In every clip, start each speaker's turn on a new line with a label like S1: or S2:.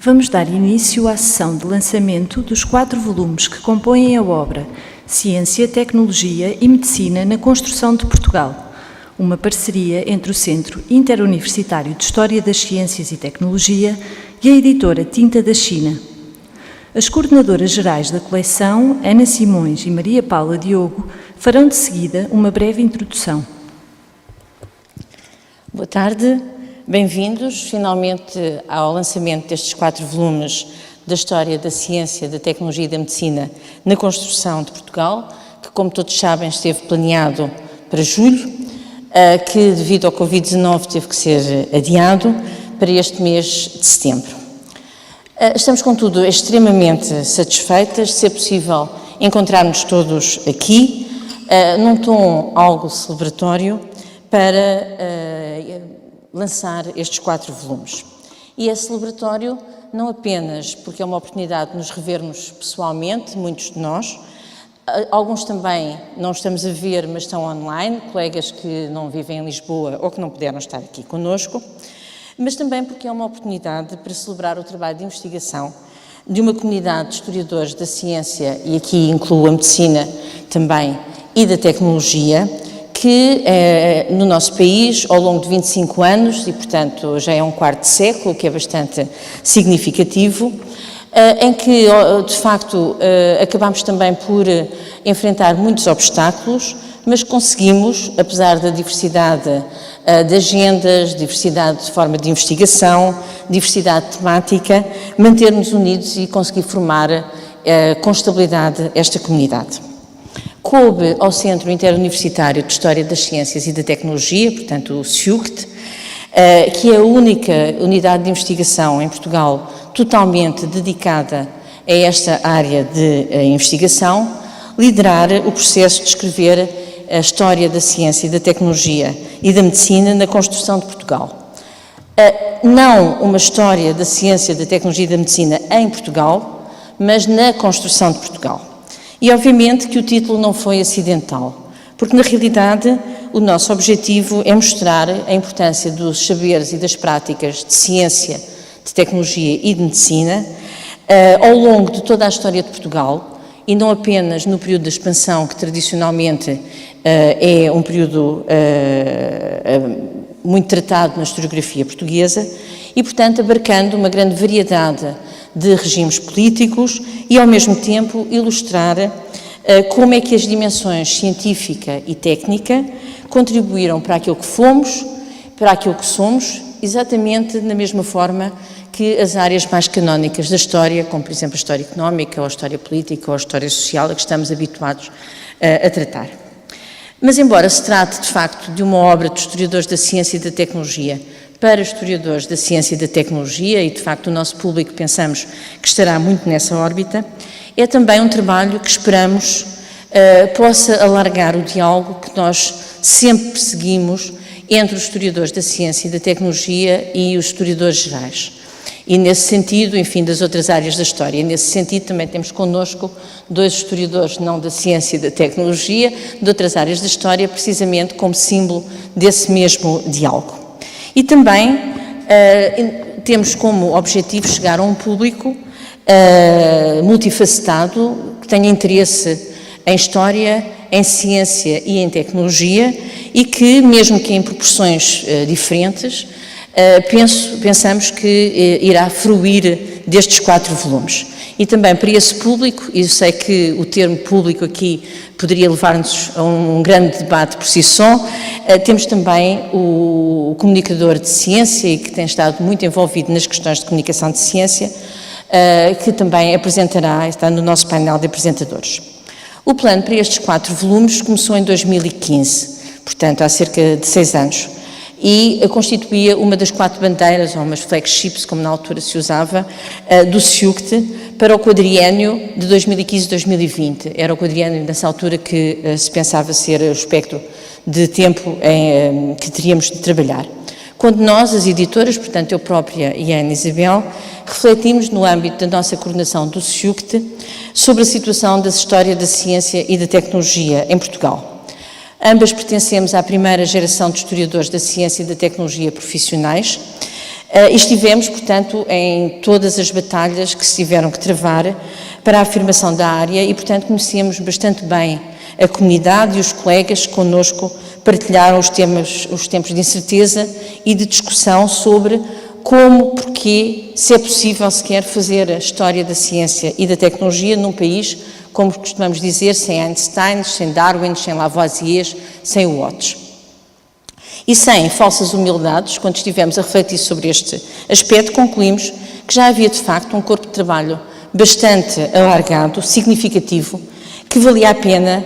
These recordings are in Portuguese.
S1: Vamos dar início à sessão de lançamento dos 4 volumes que compõem a obra Ciência, Tecnologia e Medicina na Construção de Portugal, uma parceria entre o Centro Interuniversitário de História das Ciências e Tecnologia e a editora Tinta da China. As coordenadoras gerais da coleção, Ana Simões e Maria Paula Diogo, farão de seguida uma breve introdução.
S2: Boa tarde, bem-vindos finalmente ao lançamento destes 4 volumes da História da Ciência, da Tecnologia e da Medicina na Construção de Portugal, que, como todos sabem, esteve planeado para julho, que devido ao Covid-19 teve que ser adiado para este mês de setembro. Estamos, contudo, extremamente satisfeitas de ser possível encontrarmos todos aqui, num tom algo celebratório, para lançar estes 4 volumes. E é celebratório não apenas porque é uma oportunidade de nos revermos pessoalmente, muitos de nós, alguns também não estamos a ver, mas estão online, colegas que não vivem em Lisboa ou que não puderam estar aqui connosco, mas também porque é uma oportunidade para celebrar o trabalho de investigação de uma comunidade de historiadores da ciência, e aqui incluo a medicina também, e da tecnologia, que no nosso país, ao longo de 25 anos, e portanto já é um quarto de século, que é bastante significativo, em que de facto acabamos também por enfrentar muitos obstáculos, mas conseguimos, apesar da diversidade de agendas, diversidade de forma de investigação, diversidade temática, manter-nos unidos e conseguir formar com estabilidade esta comunidade. Coube ao Centro Interuniversitário de História das Ciências e da Tecnologia, portanto o CIUCT, que é a única unidade de investigação em Portugal totalmente dedicada a esta área de investigação, liderar o processo de escrever a história da ciência e da tecnologia e da medicina na construção de Portugal. Não uma história da ciência, da tecnologia e da medicina em Portugal, mas na construção de Portugal. E obviamente que o título não foi acidental, porque na realidade o nosso objetivo é mostrar a importância dos saberes e das práticas de ciência, de tecnologia e de medicina ao longo de toda a história de Portugal, e não apenas no período da expansão, que tradicionalmente é um período muito tratado na historiografia portuguesa, e portanto abarcando uma grande variedade de regimes políticos e ao mesmo tempo ilustrar como é que as dimensões científica e técnica contribuíram para aquilo que fomos, para aquilo que somos, exatamente da mesma forma que as áreas mais canónicas da história, como por exemplo a história económica, ou a história política, ou a história social, a que estamos habituados a tratar. Mas embora se trate de facto de uma obra de historiadores da ciência e da tecnologia para historiadores da ciência e da tecnologia, e de facto o nosso público pensamos que estará muito nessa órbita, é também um trabalho que esperamos possa alargar o diálogo que nós sempre perseguimos entre os historiadores da ciência e da tecnologia e os historiadores gerais. E nesse sentido, enfim, das outras áreas da história, e nesse sentido também temos connosco 2 historiadores não da ciência e da tecnologia, de outras áreas da história, precisamente como símbolo desse mesmo diálogo. E também temos como objetivo chegar a um público multifacetado, que tenha interesse em história, em ciência e em tecnologia, e que, mesmo que em proporções diferentes, pensamos que irá fruir destes 4 volumes. E também para esse público, e eu sei que o termo público aqui poderia levar-nos a um grande debate por si só, temos também o comunicador de ciência e que tem estado muito envolvido nas questões de comunicação de ciência, que também apresentará, está no nosso painel de apresentadores. O plano para estes 4 volumes começou em 2015, portanto há cerca de 6 anos, e constituía uma das 4 bandeiras, ou umas flagships, como na altura se usava, do CIUCT para o quadriênio de 2015-2020. Era o quadriênio, nessa altura, que se pensava ser o espectro de tempo que teríamos de trabalhar. Quando nós, as editoras, portanto eu própria e a Ana Isabel, refletimos no âmbito da nossa coordenação do CIUCT sobre a situação da história da ciência e da tecnologia em Portugal. Ambas pertencemos à primeira geração de historiadores da ciência e da tecnologia profissionais, E estivemos, portanto, em todas as batalhas que se tiveram que travar para a afirmação da área e, portanto, conhecemos bastante bem a comunidade e os colegas que connosco partilharam os tempos de incerteza e de discussão sobre como, porquê, se é possível sequer fazer a história da ciência e da tecnologia num país, como costumamos dizer, sem Einstein, sem Darwin, sem Lavoisier, sem Watts. E sem falsas humildades, quando estivemos a refletir sobre este aspecto, concluímos que já havia de facto um corpo de trabalho bastante alargado, significativo, que valia a pena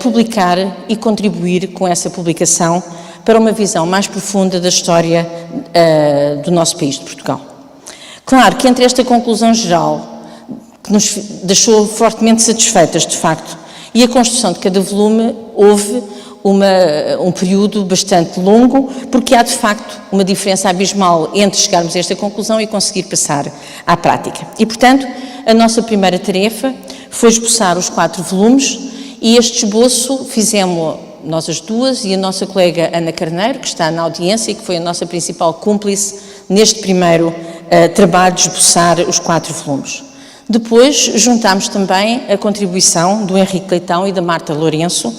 S2: publicar e contribuir com essa publicação para uma visão mais profunda da história do nosso país, de Portugal. Claro que entre esta conclusão geral, que nos deixou fortemente satisfeitas, de facto, e a construção de cada volume, houve um período bastante longo, porque há de facto uma diferença abismal entre chegarmos a esta conclusão e conseguir passar à prática. E, portanto, a nossa primeira tarefa foi esboçar os 4 volumes e este esboço fizemos nós as duas e a nossa colega Ana Carneiro, que está na audiência e que foi a nossa principal cúmplice neste primeiro trabalho de esboçar os 4 volumes. Depois juntámos também a contribuição do Henrique Leitão e da Marta Lourenço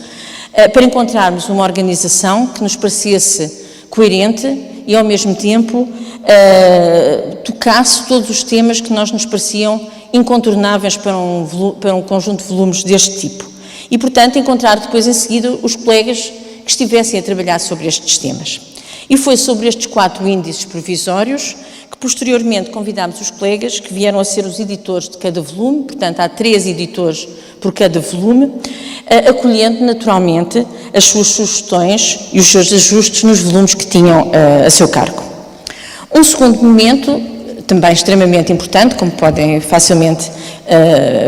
S2: para encontrarmos uma organização que nos parecesse coerente e ao mesmo tempo tocasse todos os temas que nos pareciam incontornáveis para um conjunto de volumes deste tipo. E, portanto, encontrar depois em seguida os colegas que estivessem a trabalhar sobre estes temas. E foi sobre estes 4 índices provisórios que posteriormente convidámos os colegas que vieram a ser os editores de cada volume, portanto há 3 editores por cada volume, acolhendo naturalmente as suas sugestões e os seus ajustes nos volumes que tinham a seu cargo. Um segundo momento, também extremamente importante, como podem facilmente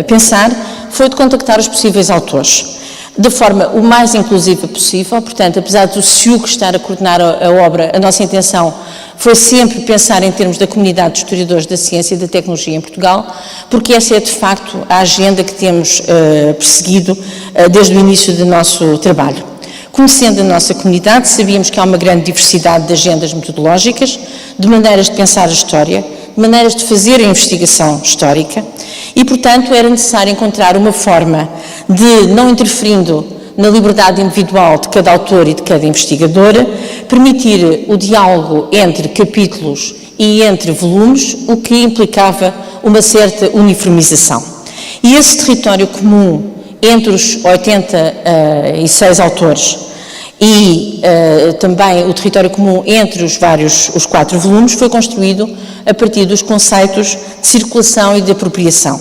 S2: pensar, foi de contactar os possíveis autores, da forma o mais inclusiva possível. Portanto, apesar do SIUC estar a coordenar a obra, a nossa intenção foi sempre pensar em termos da comunidade de historiadores da ciência e da tecnologia em Portugal, porque essa é de facto a agenda que temos perseguido desde o início do nosso trabalho. Conhecendo a nossa comunidade, sabíamos que há uma grande diversidade de agendas metodológicas, de maneiras de pensar a história, de maneiras de fazer a investigação histórica e, portanto, era necessário encontrar uma forma de, não interferindo na liberdade individual de cada autor e de cada investigadora, permitir o diálogo entre capítulos e entre volumes, o que implicava uma certa uniformização. E esse território comum entre os 86 autores e também o território comum entre os 4 volumes foi construído a partir dos conceitos de circulação e de apropriação,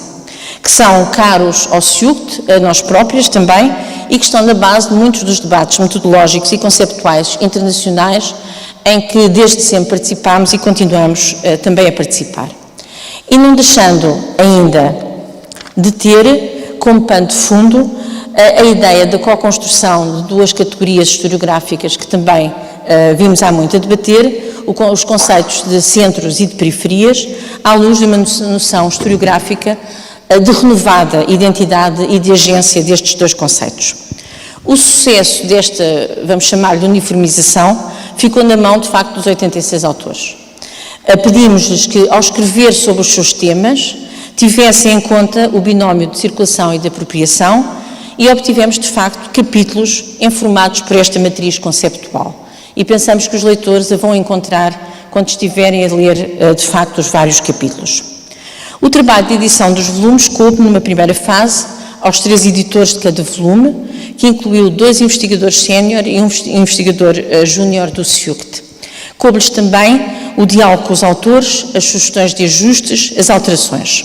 S2: que são caros ao SIUCT, a nós próprios também, e que estão na base de muitos dos debates metodológicos e conceptuais internacionais em que desde sempre participámos e continuamos também a participar. E não deixando ainda de ter como pano de fundo a ideia da co-construção de 2 categorias historiográficas que também vimos há muito a debater, os conceitos de centros e de periferias, à luz de uma noção historiográfica de renovada identidade e de agência destes 2 conceitos. O sucesso desta, vamos chamar-lhe, uniformização, ficou na mão, de facto, dos 86 autores. Pedimos-lhes que, ao escrever sobre os seus temas, tivessem em conta o binómio de circulação e de apropriação e obtivemos, de facto, capítulos informados por esta matriz conceptual. E pensamos que os leitores a vão encontrar quando estiverem a ler, de facto, os vários capítulos. O trabalho de edição dos volumes coube, numa primeira fase, aos 3 editores de cada volume, que incluiu 2 investigadores sénior e um investigador júnior do SIUCT. Coube-lhes também o diálogo com os autores, as sugestões de ajustes, as alterações.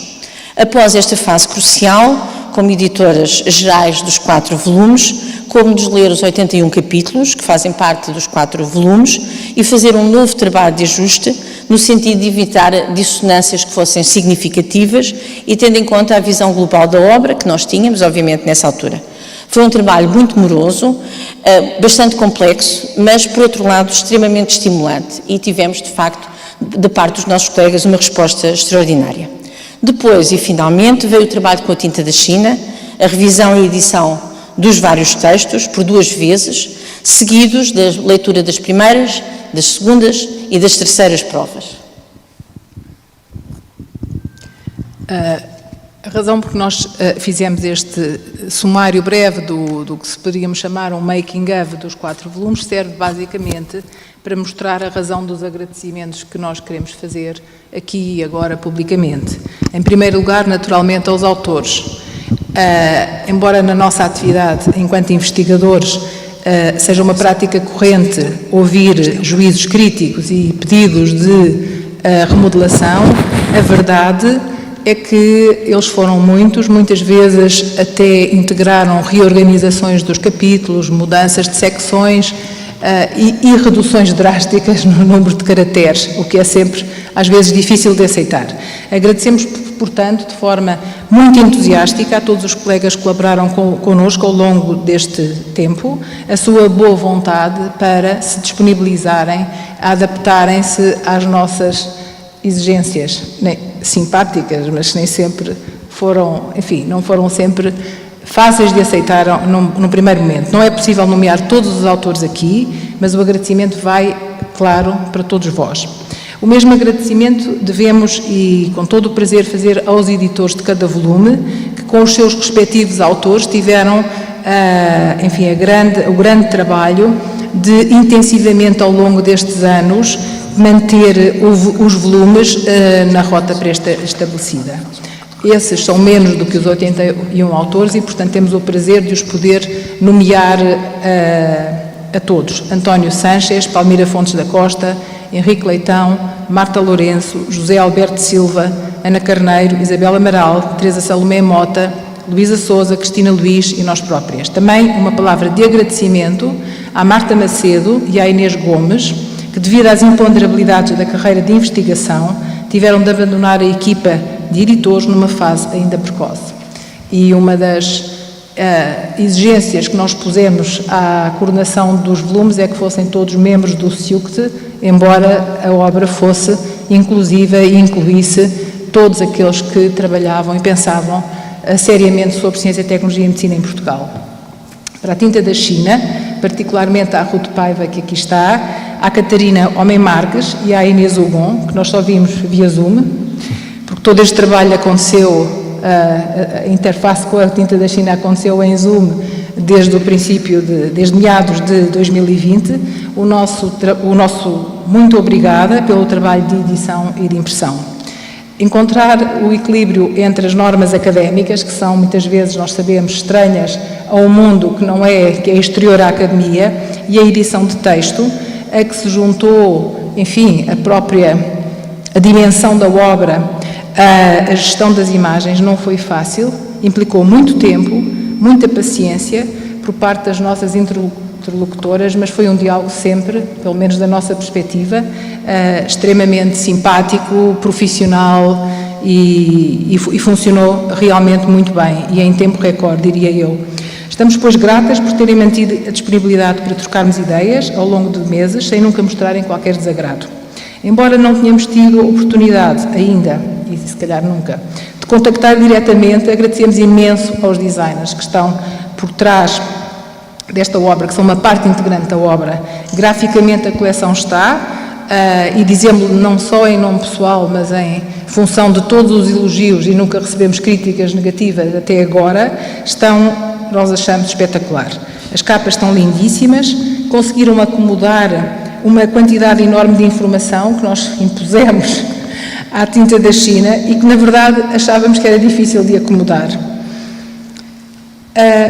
S2: Após esta fase crucial, como editoras gerais dos 4 volumes, coube-nos ler os 81 capítulos, que fazem parte dos 4 volumes, e fazer um novo trabalho de ajuste, no sentido de evitar dissonâncias que fossem significativas e tendo em conta a visão global da obra que nós tínhamos, obviamente, nessa altura. Foi um trabalho muito moroso, bastante complexo, mas, por outro lado, extremamente estimulante e tivemos, de facto, da parte dos nossos colegas, uma resposta extraordinária. Depois, e finalmente, veio o trabalho com a tinta da China, a revisão e edição dos vários textos, por 2 vezes, seguidos da leitura das primeiras, das segundas e das terceiras provas.
S3: A razão por que nós fizemos este sumário breve do que se poderíamos chamar um making-of dos 4 volumes serve basicamente para mostrar a razão dos agradecimentos que nós queremos fazer aqui e agora publicamente. Em primeiro lugar, naturalmente, aos autores. Embora na nossa atividade enquanto investigadores seja uma prática corrente ouvir juízos críticos e pedidos de remodelação, a verdade é que eles foram muitas vezes até integraram reorganizações dos capítulos, mudanças de secções e reduções drásticas no número de caracteres, o que é sempre, às vezes, difícil de aceitar. Agradecemos, portanto, de forma muito entusiástica a todos os colegas que colaboraram connosco ao longo deste tempo, a sua boa vontade para se disponibilizarem, a adaptarem-se às nossas exigências simpáticas, mas nem sempre foram, enfim, não foram sempre fáceis de aceitar no primeiro momento. Não é possível nomear todos os autores aqui, mas o agradecimento vai, claro, para todos vós. O mesmo agradecimento devemos, e com todo o prazer, fazer aos editores de cada volume, que com os seus respectivos autores tiveram, enfim, o grande trabalho de intensivamente ao longo destes anos manter os volumes na rota pré-estabelecida. Esses são menos do que os 81 autores e, portanto, temos o prazer de os poder nomear a todos. António Sanches, Palmira Fontes da Costa, Henrique Leitão, Marta Lourenço, José Alberto Silva, Ana Carneiro, Isabel Amaral, Teresa Salomé Mota, Luísa Sousa, Cristina Luís e nós próprias. Também uma palavra de agradecimento à Marta Macedo e à Inês Gomes, que, devido às imponderabilidades da carreira de investigação, tiveram de abandonar a equipa de editores numa fase ainda precoce. E uma das exigências que nós pusemos à coordenação dos volumes é que fossem todos membros do SIUCT, embora a obra fosse inclusiva e incluísse todos aqueles que trabalhavam e pensavam seriamente sobre ciência, tecnologia e medicina em Portugal. Para a tinta da China, particularmente à Ruth Paiva, que aqui está, à Catarina Homem Marques e à Inês Hugon, que nós só vimos via Zoom, porque todo este trabalho aconteceu, a interface com a tinta da China aconteceu em Zoom desde o princípio, desde meados de 2020. O nosso muito obrigada pelo trabalho de edição e de impressão. Encontrar o equilíbrio entre as normas académicas, que são muitas vezes, nós sabemos, estranhas a um mundo que é exterior à academia, e a edição de texto, a que se juntou, enfim, a dimensão da obra, a gestão das imagens, não foi fácil, implicou muito tempo, muita paciência por parte das nossas interlocutoras, mas foi um diálogo sempre, pelo menos da nossa perspectiva, extremamente simpático, profissional e funcionou realmente muito bem e em tempo recorde, diria eu. Estamos, pois, gratas por terem mantido a disponibilidade para trocarmos ideias ao longo de meses, sem nunca mostrarem qualquer desagrado. Embora não tenhamos tido oportunidade ainda, e se calhar nunca, de contactar diretamente, agradecemos imenso aos designers que estão por trás desta obra, que são uma parte integrante da obra. Graficamente a coleção está, e dizemos não só em nome pessoal, mas em função de todos os elogios, e nunca recebemos críticas negativas até agora, nós achamos espetacular. As capas estão lindíssimas, conseguiram acomodar uma quantidade enorme de informação que nós impusemos à tinta da China e que, na verdade, achávamos que era difícil de acomodar.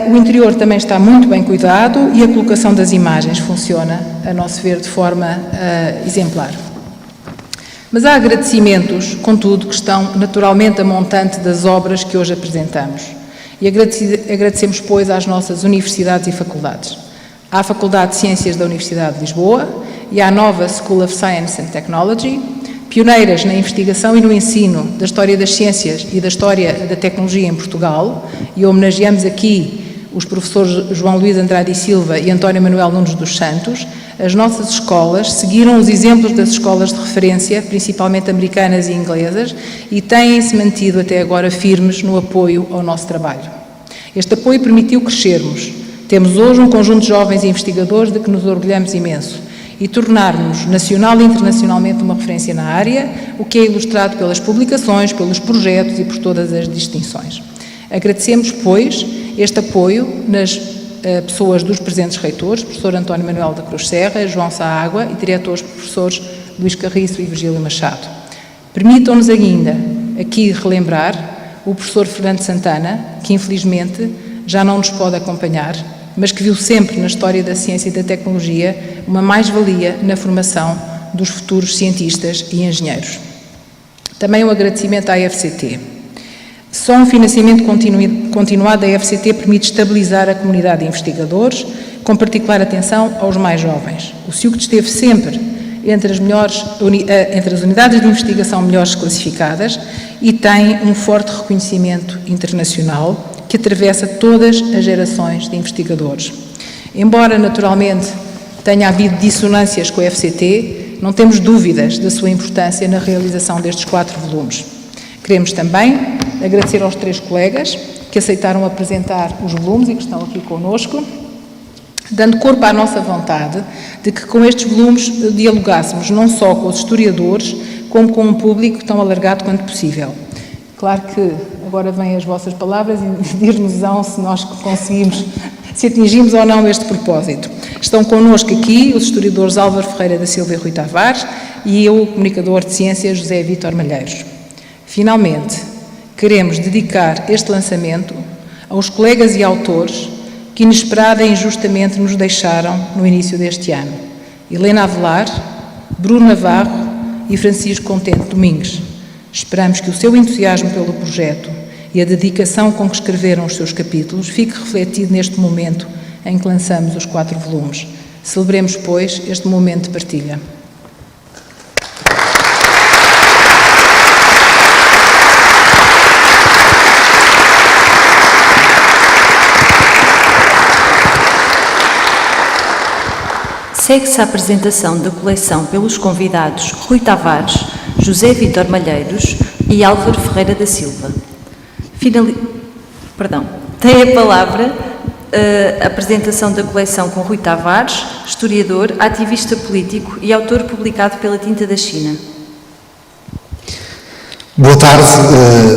S3: O interior também está muito bem cuidado e a colocação das imagens funciona, a nosso ver, de forma exemplar. Mas há agradecimentos, contudo, que estão naturalmente a montante das obras que hoje apresentamos. E agradecemos, pois, às nossas universidades e faculdades. À Faculdade de Ciências da Universidade de Lisboa e à nova School of Science and Technology, pioneiras na investigação e no ensino da história das ciências e da história da tecnologia em Portugal, e homenageamos aqui os professores João Luís Andrade e Silva e António Manuel Nunes dos Santos. As nossas escolas seguiram os exemplos das escolas de referência, principalmente americanas e inglesas, e têm-se mantido até agora firmes no apoio ao nosso trabalho. Este apoio permitiu crescermos. Temos hoje um conjunto de jovens investigadores de que nos orgulhamos imenso. e tornar-nos nacional e internacionalmente uma referência na área, o que é ilustrado pelas publicações, pelos projetos e por todas as distinções. Agradecemos, pois, este apoio nas pessoas dos presentes reitores, professor António Manuel da Cruz Serra, João Saágua e diretores professores Luís Carriço e Virgílio Machado. Permitam-nos ainda aqui relembrar o professor Fernando Santana, que infelizmente já não nos pode acompanhar, mas que viu sempre na história da ciência e da tecnologia uma mais-valia na formação dos futuros cientistas e engenheiros. Também um agradecimento à FCT. Só um financiamento continuado da FCT permite estabilizar a comunidade de investigadores, com particular atenção aos mais jovens. O CIUCT esteve sempre entre as unidades de investigação melhores classificadas e tem um forte reconhecimento internacional que atravessa todas as gerações de investigadores. Embora, naturalmente, tenha havido dissonâncias com a FCT, não temos dúvidas da sua importância na realização destes 4 volumes. Queremos também agradecer aos 3 colegas que aceitaram apresentar os volumes e que estão aqui connosco, dando corpo à nossa vontade de que com estes volumes dialogássemos não só com os historiadores, como com um público tão alargado quanto possível. Claro que agora vêm as vossas palavras e dir-nos-ão se nós conseguimos, se atingimos ou não este propósito. Estão connosco aqui os historiadores Álvaro Ferreira da Silva e Rui Tavares e eu, o comunicador de ciências José Vítor Malheiros. Finalmente, queremos dedicar este lançamento aos colegas e autores que inesperada e injustamente nos deixaram no início deste ano. Helena Avelar, Bruno Navarro e Francisco Contente Domingues. Esperamos que o seu entusiasmo pelo projeto e a dedicação com que escreveram os seus capítulos fique refletido neste momento em que lançamos os 4 volumes. Celebremos, pois, este momento de partilha.
S1: Segue-se a apresentação da coleção pelos convidados Rui Tavares, José Vítor Malheiros e Álvaro Ferreira da Silva. Tem a palavra a apresentação da coleção com Rui Tavares, historiador, ativista político e autor publicado pela Tinta da China.
S4: Boa tarde,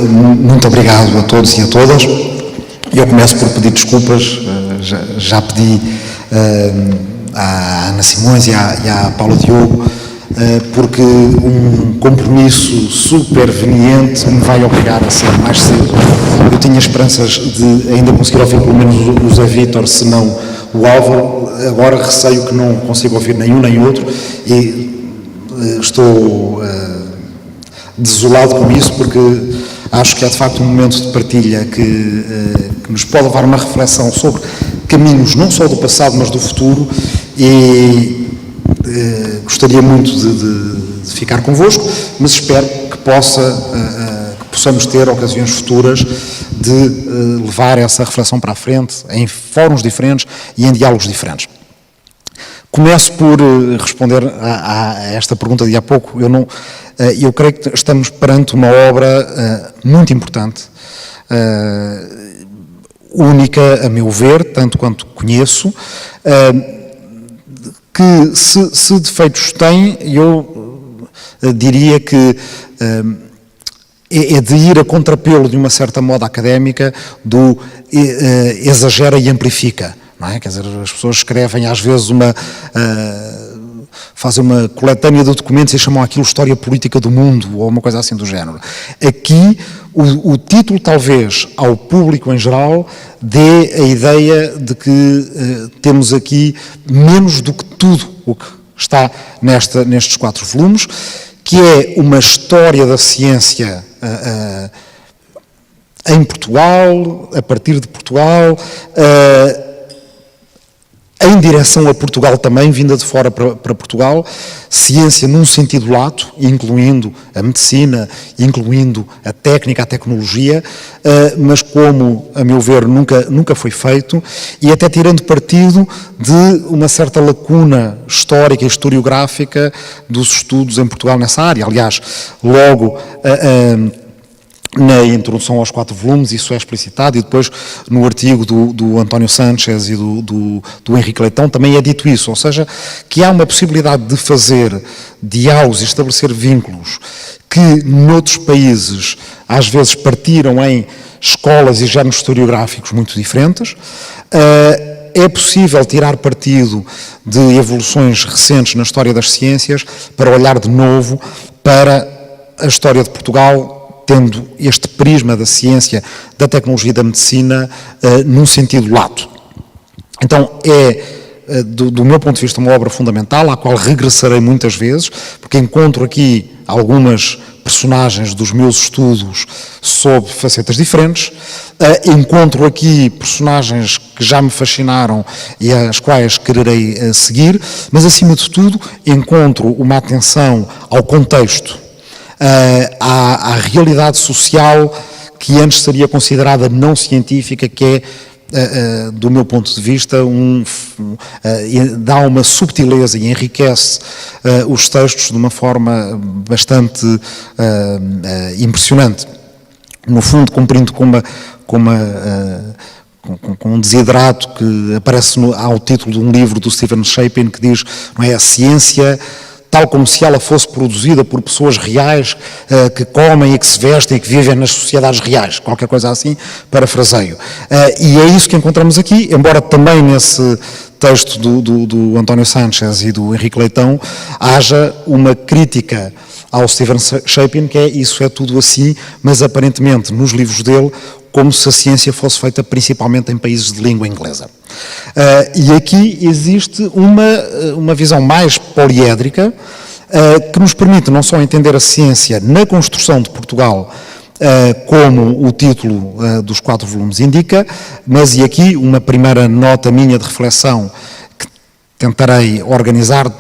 S4: muito obrigado a todos e a todas. Eu começo por pedir desculpas, já pedi à Ana Simões e à Paula Diogo, porque um compromisso superveniente me vai obrigar a sair mais cedo. Eu tinha esperanças de ainda conseguir ouvir pelo menos o José Vítor, se não o Álvaro. Agora receio que não consiga ouvir nenhum nem outro e estou desolado com isso, porque acho que é de facto um momento de partilha que nos pode levar a uma reflexão sobre caminhos não só do passado, mas do futuro, e gostaria muito de ficar convosco, mas espero que possamos ter ocasiões futuras de levar essa reflexão para a frente, em fóruns diferentes e em diálogos diferentes. Começo por responder a esta pergunta de há pouco. Eu creio que estamos perante uma obra muito importante, única, a meu ver, tanto quanto conheço, que se defeitos tem, eu diria que é de ir a contrapelo de uma certa moda académica do exagera e amplifica, não é? Quer dizer, as pessoas escrevem às vezes fazem uma coletânea de documentos e chamam aquilo História Política do Mundo, ou uma coisa assim do género. Aqui, o título, talvez, ao público em geral, dê a ideia de que temos aqui menos do que tudo o que está nestes 4 volumes, que é uma história da ciência em Portugal, a partir de Portugal, em direção a Portugal também, vinda de fora para Portugal, ciência num sentido lato, incluindo a medicina, incluindo a técnica, a tecnologia, mas como, a meu ver, nunca foi feito, e até tirando partido de uma certa lacuna histórica e historiográfica dos estudos em Portugal nessa área. Aliás, logo na introdução aos 4 volumes, isso é explicitado, e depois no artigo do António Sanchez e do Henrique Leitão também é dito isso, ou seja, que há uma possibilidade de fazer diálogos e estabelecer vínculos que noutros países às vezes partiram em escolas e géneros historiográficos muito diferentes. É possível tirar partido de evoluções recentes na história das ciências para olhar de novo para a história de Portugal, tendo este prisma da ciência, da tecnologia e da medicina num sentido lato. Então do meu ponto de vista, uma obra fundamental, à qual regressarei muitas vezes, porque encontro aqui algumas personagens dos meus estudos sob facetas diferentes, encontro aqui personagens que já me fascinaram e às quais quererei seguir, mas acima de tudo encontro uma atenção ao contexto, à realidade social que antes seria considerada não científica, que é, do meu ponto de vista, dá uma subtileza e enriquece os textos de uma forma bastante impressionante. No fundo, cumprindo com um desiderato que aparece ao título de um livro do Stephen Shapin, que diz, não é, a ciência tal como se ela fosse produzida por pessoas reais, que comem e que se vestem e que vivem nas sociedades reais, qualquer coisa assim, parafraseio. E é isso que encontramos aqui, embora também nesse texto do António Sanchez e do Henrique Leitão haja uma crítica ao Stephen Shapin, que é isso é tudo assim, mas aparentemente nos livros dele, como se a ciência fosse feita principalmente em países de língua inglesa. E aqui existe uma visão mais poliédrica, que nos permite não só entender a ciência na construção de Portugal, como o título dos 4 volumes indica, mas e aqui uma primeira nota minha de reflexão que tentarei organizar,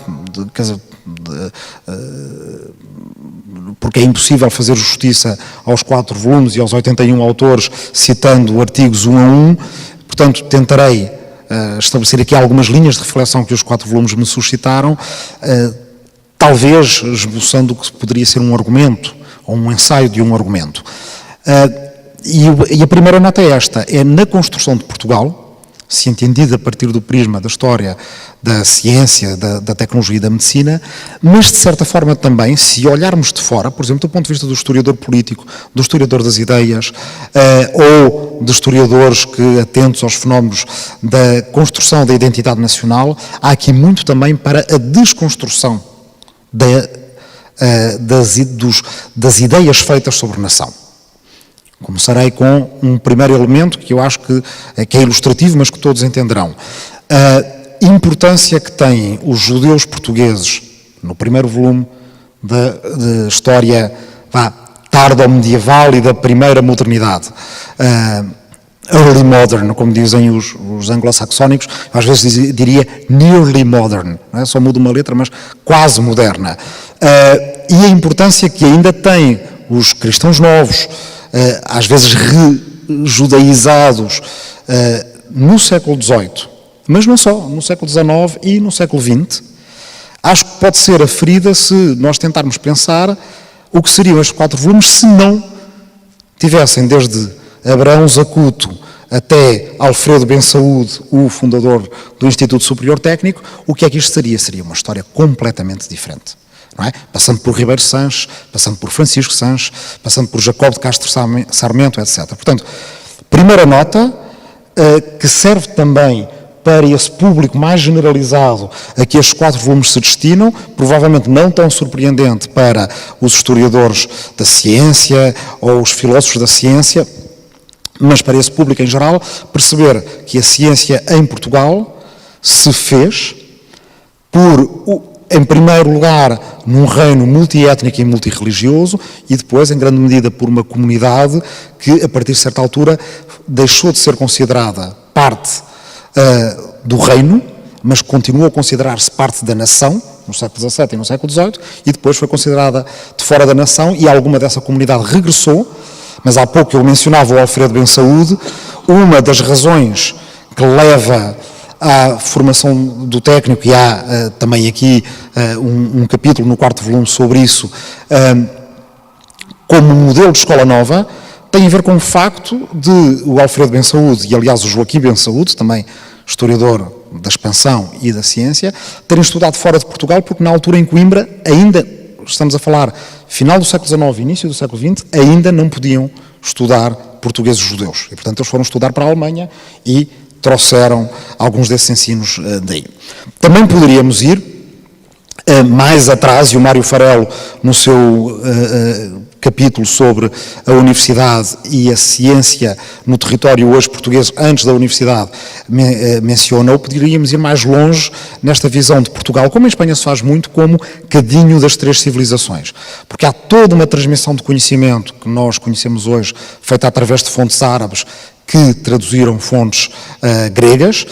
S4: porque é impossível fazer justiça aos 4 volumes e aos 81 autores citando artigos 1 a 1, portanto tentarei estabelecer aqui algumas linhas de reflexão que os 4 volumes me suscitaram, talvez esboçando o que poderia ser um argumento, ou um ensaio de um argumento. E a primeira nota é esta, é na construção de Portugal, se entendida a partir do prisma da história, da ciência, da tecnologia e da medicina, mas de certa forma também, se olharmos de fora, por exemplo, do ponto de vista do historiador político, do historiador das ideias, ou de historiadores que, atentos aos fenómenos da construção da identidade nacional, há aqui muito também para a desconstrução das ideias feitas sobre nação. Começarei com um primeiro elemento que eu acho que é ilustrativo, mas que todos entenderão. A importância que têm os judeus portugueses, no primeiro volume da história tardo-medieval e da primeira modernidade, early modern, como dizem os anglo-saxónicos, às vezes diria nearly modern, não é? Só muda uma letra, mas quase moderna. E a importância que ainda têm os cristãos novos, às vezes rejudaizados, no século XVIII, mas não só, no século XIX e no século XX, acho que pode ser aferida se nós tentarmos pensar o que seriam estes 4 volumes se não tivessem, desde Abraão Zacuto até Alfredo Ben Saúde, o fundador do Instituto Superior Técnico, o que é que isto seria? Seria uma história completamente diferente. Não é? Passando por Ribeiro Sanches, passando por Francisco Sanches, passando por Jacob de Castro Sarmento, etc. Portanto, primeira nota, que serve também para esse público mais generalizado a que estes 4 volumes se destinam, provavelmente não tão surpreendente para os historiadores da ciência ou os filósofos da ciência, mas para esse público em geral, perceber que a ciência em Portugal se fez em primeiro lugar, num reino multiétnico e multirreligioso, e depois, em grande medida, por uma comunidade que, a partir de certa altura, deixou de ser considerada parte do reino, mas continuou a considerar-se parte da nação, no século XVII e no século XVIII, e depois foi considerada de fora da nação, e alguma dessa comunidade regressou, mas há pouco eu mencionava o Alfredo Ben Saúde, uma das razões que leva à formação do técnico, e há também aqui um capítulo no 4º volume sobre isso, como modelo de escola nova, tem a ver com o facto de o Alfredo Bensaúde e, aliás, o Joaquim Bensaúde, também historiador da expansão e da ciência, terem estudado fora de Portugal, porque na altura em Coimbra, ainda, estamos a falar final do século XIX, início do século XX, ainda não podiam estudar portugueses judeus. E, portanto, eles foram estudar para a Alemanha e trouxeram alguns desses ensinos daí. Também poderíamos ir mais atrás, e o Mário Farelo, no seu capítulo sobre a universidade e a ciência no território hoje português, antes da universidade, menciona, ou poderíamos ir mais longe nesta visão de Portugal, como em Espanha se faz muito, como cadinho das três civilizações. Porque há toda uma transmissão de conhecimento que nós conhecemos hoje, feita através de fontes árabes, que traduziram fontes gregas.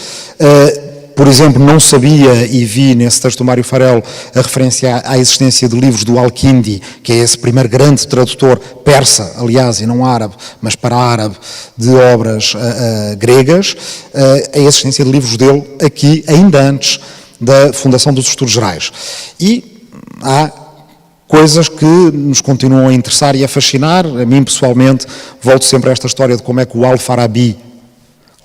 S4: Por exemplo, não sabia, e vi nesse texto do Mário Farelo a referência à existência de livros do Al-Kindi, que é esse primeiro grande tradutor persa, aliás, e não árabe, mas para árabe, de obras gregas, a existência de livros dele aqui, ainda antes da fundação dos Estudos Gerais. E há coisas que nos continuam a interessar e a fascinar. A mim, pessoalmente, volto sempre a esta história de como é que o Al-Farabi,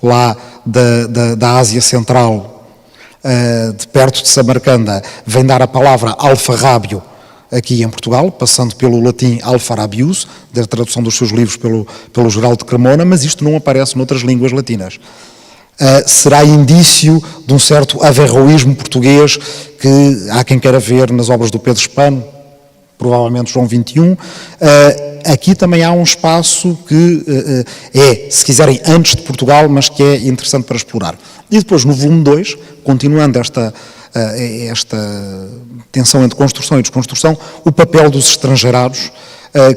S4: lá da Ásia Central, de perto de Samarcanda, vem dar a palavra alfarrábio aqui em Portugal, passando pelo latim alfarabius, da tradução dos seus livros pelo Geraldo de Cremona, mas isto não aparece noutras línguas latinas. Será indício de um certo averroísmo português que há quem queira ver nas obras do Pedro Spano, provavelmente João 21. Aqui também há um espaço que é, se quiserem, antes de Portugal, mas que é interessante para explorar. E depois, no volume 2, continuando esta tensão entre construção e desconstrução, o papel dos estrangeirados,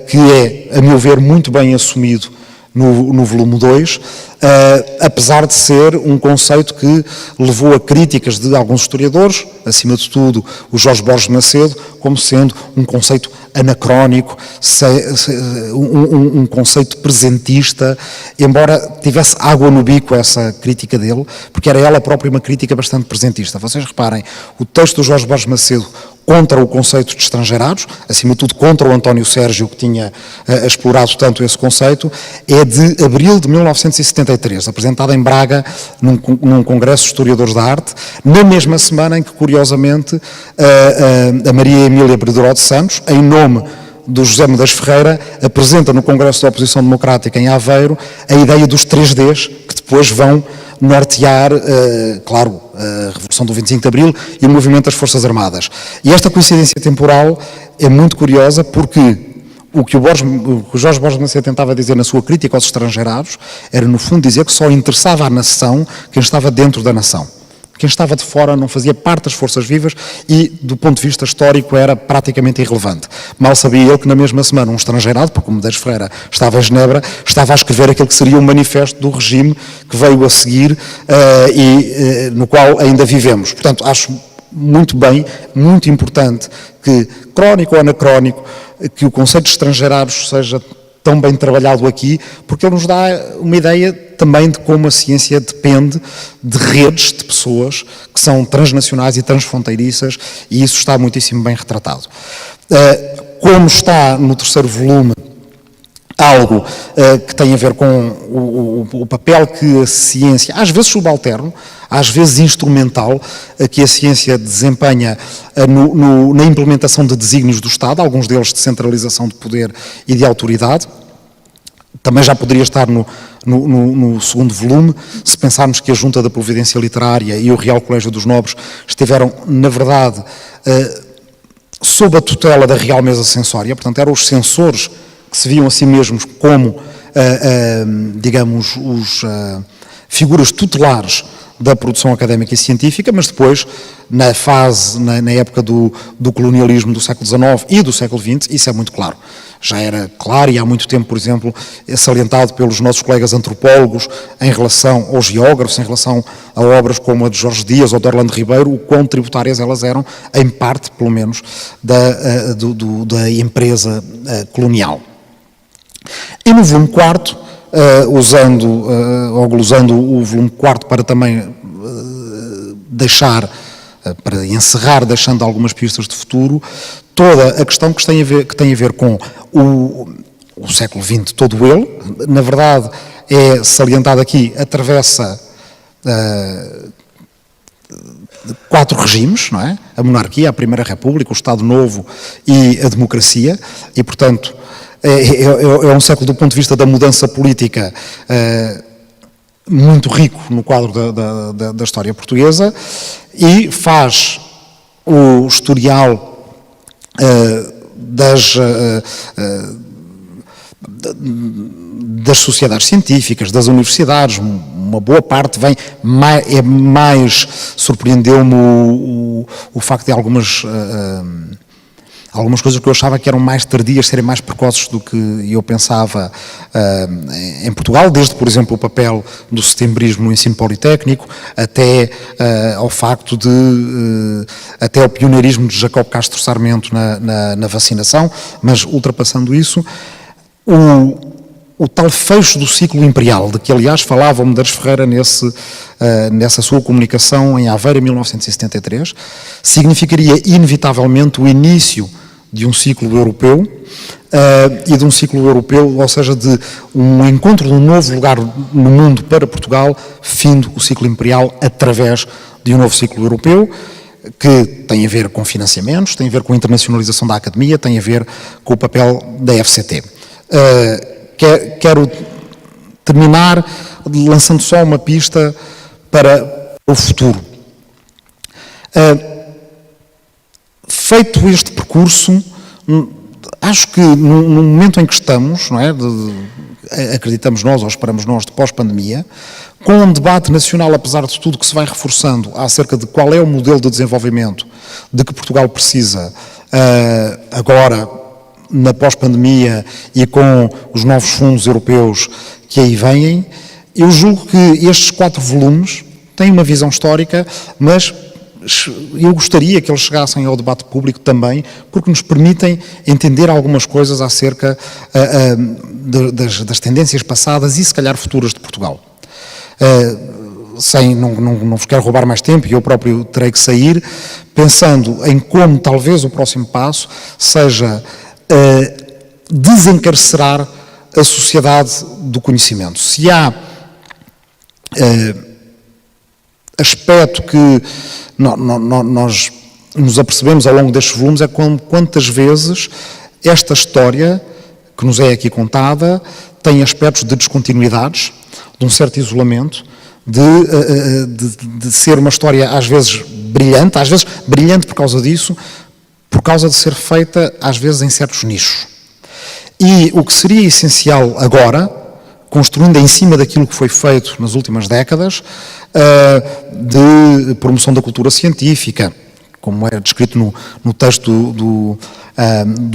S4: que é, a meu ver, muito bem assumido no volume 2, apesar de ser um conceito que levou a críticas de alguns historiadores, acima de tudo o Jorge Borges Macedo, como sendo um conceito anacrónico, um conceito presentista, embora tivesse água no bico essa crítica dele, porque era ela própria uma crítica bastante presentista. Vocês reparem, o texto do Jorge Borges Macedo contra o conceito de estrangeirados, acima de tudo contra o António Sérgio, que tinha explorado tanto esse conceito, é de abril de 1973, apresentada em Braga num congresso de historiadores da arte, na mesma semana em que, curiosamente, a Maria Emília Brederó de Santos, em nome do José Medeiros Ferreira, apresenta no Congresso da Oposição Democrática em Aveiro a ideia dos 3Ds, que depois vão nortear, claro, a Revolução do 25 de Abril e o movimento das Forças Armadas. E esta coincidência temporal é muito curiosa porque o que o Jorge Borges Macedo tentava dizer na sua crítica aos estrangeirados era, no fundo, dizer que só interessava à nação quem estava dentro da nação. Quem estava de fora não fazia parte das forças vivas e, do ponto de vista histórico, era praticamente irrelevante. Mal sabia ele que, na mesma semana, um estrangeirado, porque o Medeiros Ferreira estava em Genebra, estava a escrever aquele que seria o manifesto do regime que veio a seguir e no qual ainda vivemos. Portanto, acho muito bem, muito importante que, crónico ou anacrónico, que o conceito de estrangeirados seja tão bem trabalhado aqui, porque ele nos dá uma ideia também de como a ciência depende de redes de pessoas que são transnacionais e transfronteiriças, e isso está muitíssimo bem retratado. Como está no terceiro volume algo que tem a ver com o papel que a ciência, às vezes subalterno, às vezes instrumental, que a ciência desempenha na implementação de desígnios do Estado, alguns deles de centralização de poder e de autoridade. Também já poderia estar no segundo volume, se pensarmos que a Junta da Providência Literária e o Real Colégio dos Nobres estiveram, na verdade, sob a tutela da Real Mesa Censória, portanto, eram os censores que se viam a si mesmos como, digamos, figuras tutelares da produção académica e científica, mas depois, na época do colonialismo do século XIX e do século XX, isso é muito claro. Já era claro e há muito tempo, por exemplo, é salientado pelos nossos colegas antropólogos em relação aos geógrafos, em relação a obras como a de Jorge Dias ou de Orlando Ribeiro, o quão tributárias elas eram, em parte, pelo menos, da empresa colonial. E no volume 4, usando o volume 4 para também para encerrar, deixando algumas pistas de futuro, toda a questão que tem a ver com o século XX todo ele, na verdade é salientado aqui, atravessa 4 regimes, não é? A monarquia, a Primeira República, o Estado Novo e a democracia, e portanto é um século do ponto de vista da mudança política muito rico no quadro da história portuguesa, e faz o historial das sociedades científicas, das universidades. Uma boa parte vem, surpreendeu-me o facto de algumas coisas que eu achava que eram mais tardias serem mais precoces do que eu pensava em Portugal, desde, por exemplo, o papel do setembrismo no ensino politécnico, até ao facto até ao pioneirismo de Jacobo Castro Sarmento na vacinação, mas ultrapassando isso, o tal fecho do ciclo imperial, de que aliás falava o Medeiros Ferreira nessa sua comunicação em Aveiro em 1973, significaria inevitavelmente o início de um ciclo europeu, e de um ciclo europeu, ou seja, de um encontro de um novo lugar no mundo para Portugal, findo o ciclo imperial através de um novo ciclo europeu, que tem a ver com financiamentos, tem a ver com a internacionalização da academia, tem a ver com o papel da FCT. Quero terminar lançando só uma pista para o futuro. Feito este percurso, acho que no momento em que estamos, não é, acreditamos nós ou esperamos nós, de pós-pandemia, com um debate nacional, apesar de tudo, que se vai reforçando acerca de qual é o modelo de desenvolvimento de que Portugal precisa agora, na pós-pandemia e com os novos fundos europeus que aí vêm, eu julgo que estes 4 volumes têm uma visão histórica, mas eu gostaria que eles chegassem ao debate público também, porque nos permitem entender algumas coisas acerca das tendências passadas e, se calhar, futuras de Portugal. Não vos quero roubar mais tempo, e eu próprio terei que sair, pensando em como talvez o próximo passo seja desencarcerar a sociedade do conhecimento. Se há aspecto que nós nos apercebemos ao longo destes volumes, é quantas vezes esta história que nos é aqui contada tem aspectos de descontinuidades, de um certo isolamento, de ser uma história às vezes brilhante por causa disso, por causa de ser feita às vezes em certos nichos. E o que seria essencial agora, construindo em cima daquilo que foi feito nas últimas décadas, de promoção da cultura científica, como era descrito no texto do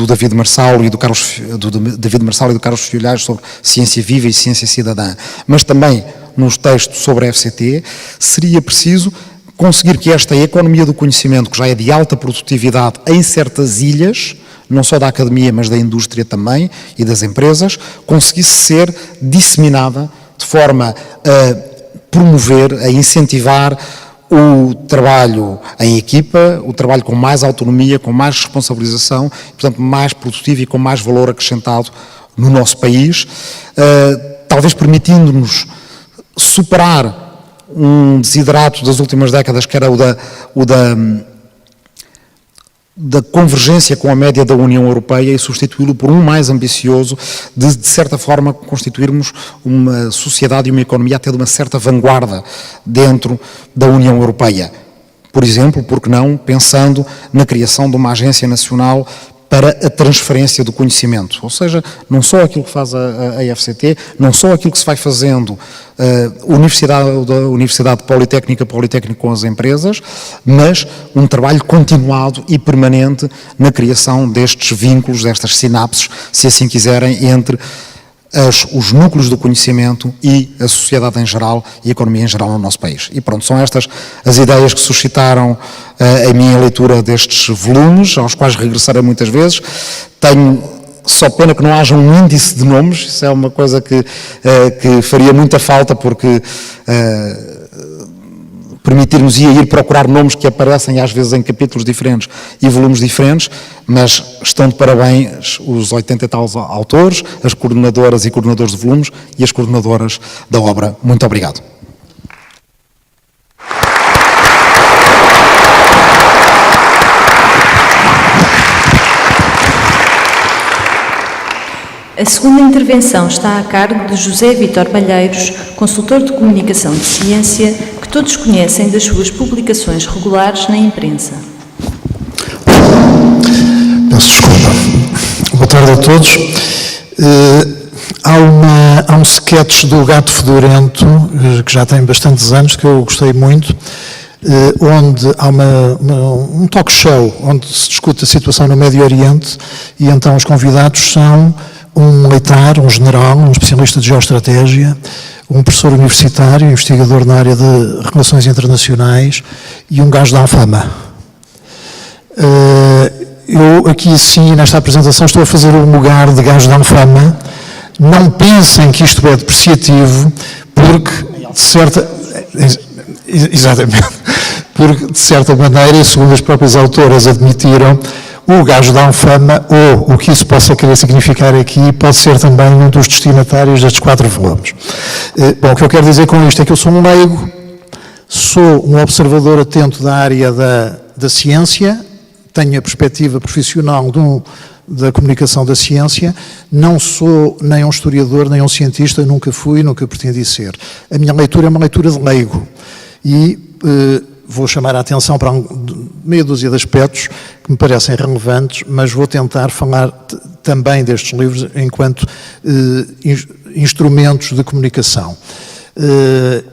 S4: David Marçal e do Carlos Filhais sobre ciência viva e ciência cidadã, mas também nos textos sobre a FCT, seria preciso conseguir que esta economia do conhecimento, que já é de alta produtividade em certas ilhas, não só da academia, mas da indústria também e das empresas, conseguisse ser disseminada de forma a promover, a incentivar o trabalho em equipa, o trabalho com mais autonomia, com mais responsabilização, portanto mais produtivo e com mais valor acrescentado no nosso país, talvez permitindo-nos superar um desiderato das últimas décadas, que era o da convergência com a média da União Europeia, e substituí-lo por um mais ambicioso de certa forma, constituirmos uma sociedade e uma economia até de uma certa vanguarda dentro da União Europeia. Por exemplo, porque não, pensando na criação de uma agência nacional para a transferência do conhecimento, ou seja, não só aquilo que faz a FCT, não só aquilo que se vai fazendo Universidade Politécnica com as empresas, mas um trabalho continuado e permanente na criação destes vínculos, destas sinapses, se assim quiserem, entre os núcleos do conhecimento e a sociedade em geral e a economia em geral no nosso país. E pronto, são estas as ideias que suscitaram a minha leitura destes volumes, aos quais regressarei muitas vezes. Tenho só pena que não haja um índice de nomes, isso é uma coisa que faria muita falta, porque permitir-nos ir procurar nomes que aparecem às vezes em capítulos diferentes e volumes diferentes, mas estão de parabéns os 80 e tal autores, as coordenadoras e coordenadores de volumes e as coordenadoras da obra. Muito obrigado.
S1: A segunda intervenção está a cargo de José Vítor Malheiros, consultor de comunicação de ciência, que todos conhecem das suas publicações regulares na imprensa.
S5: Peço desculpa. Boa tarde a todos. Há um sketch do Gato Fedorento, que já tem bastantes anos, que eu gostei muito, onde há um talk show onde se discute a situação no Médio Oriente e então os convidados são um militar, um general, um especialista de geoestratégia, um professor universitário, investigador na área de relações internacionais e um gajo da Alfama. Eu aqui sim, nesta apresentação, estou a fazer um lugar de gajo da Alfama. Não pensem que isto é depreciativo, porque de certa... Exatamente. Porque, de certa maneira, segundo as próprias autoras admitiram, o gajo da Alfama, ou o que isso possa querer significar aqui, pode ser também um dos destinatários destes 4 volumes. Bom, o que eu quero dizer com isto é que eu sou um leigo, sou um observador atento da área da ciência, tenho a perspectiva profissional da comunicação da ciência, não sou nem um historiador, nem um cientista, nunca fui, nunca pretendi ser. A minha leitura é uma leitura de leigo e vou chamar a atenção para meia dúzia de aspectos que me parecem relevantes, mas vou tentar falar também destes livros enquanto instrumentos de comunicação.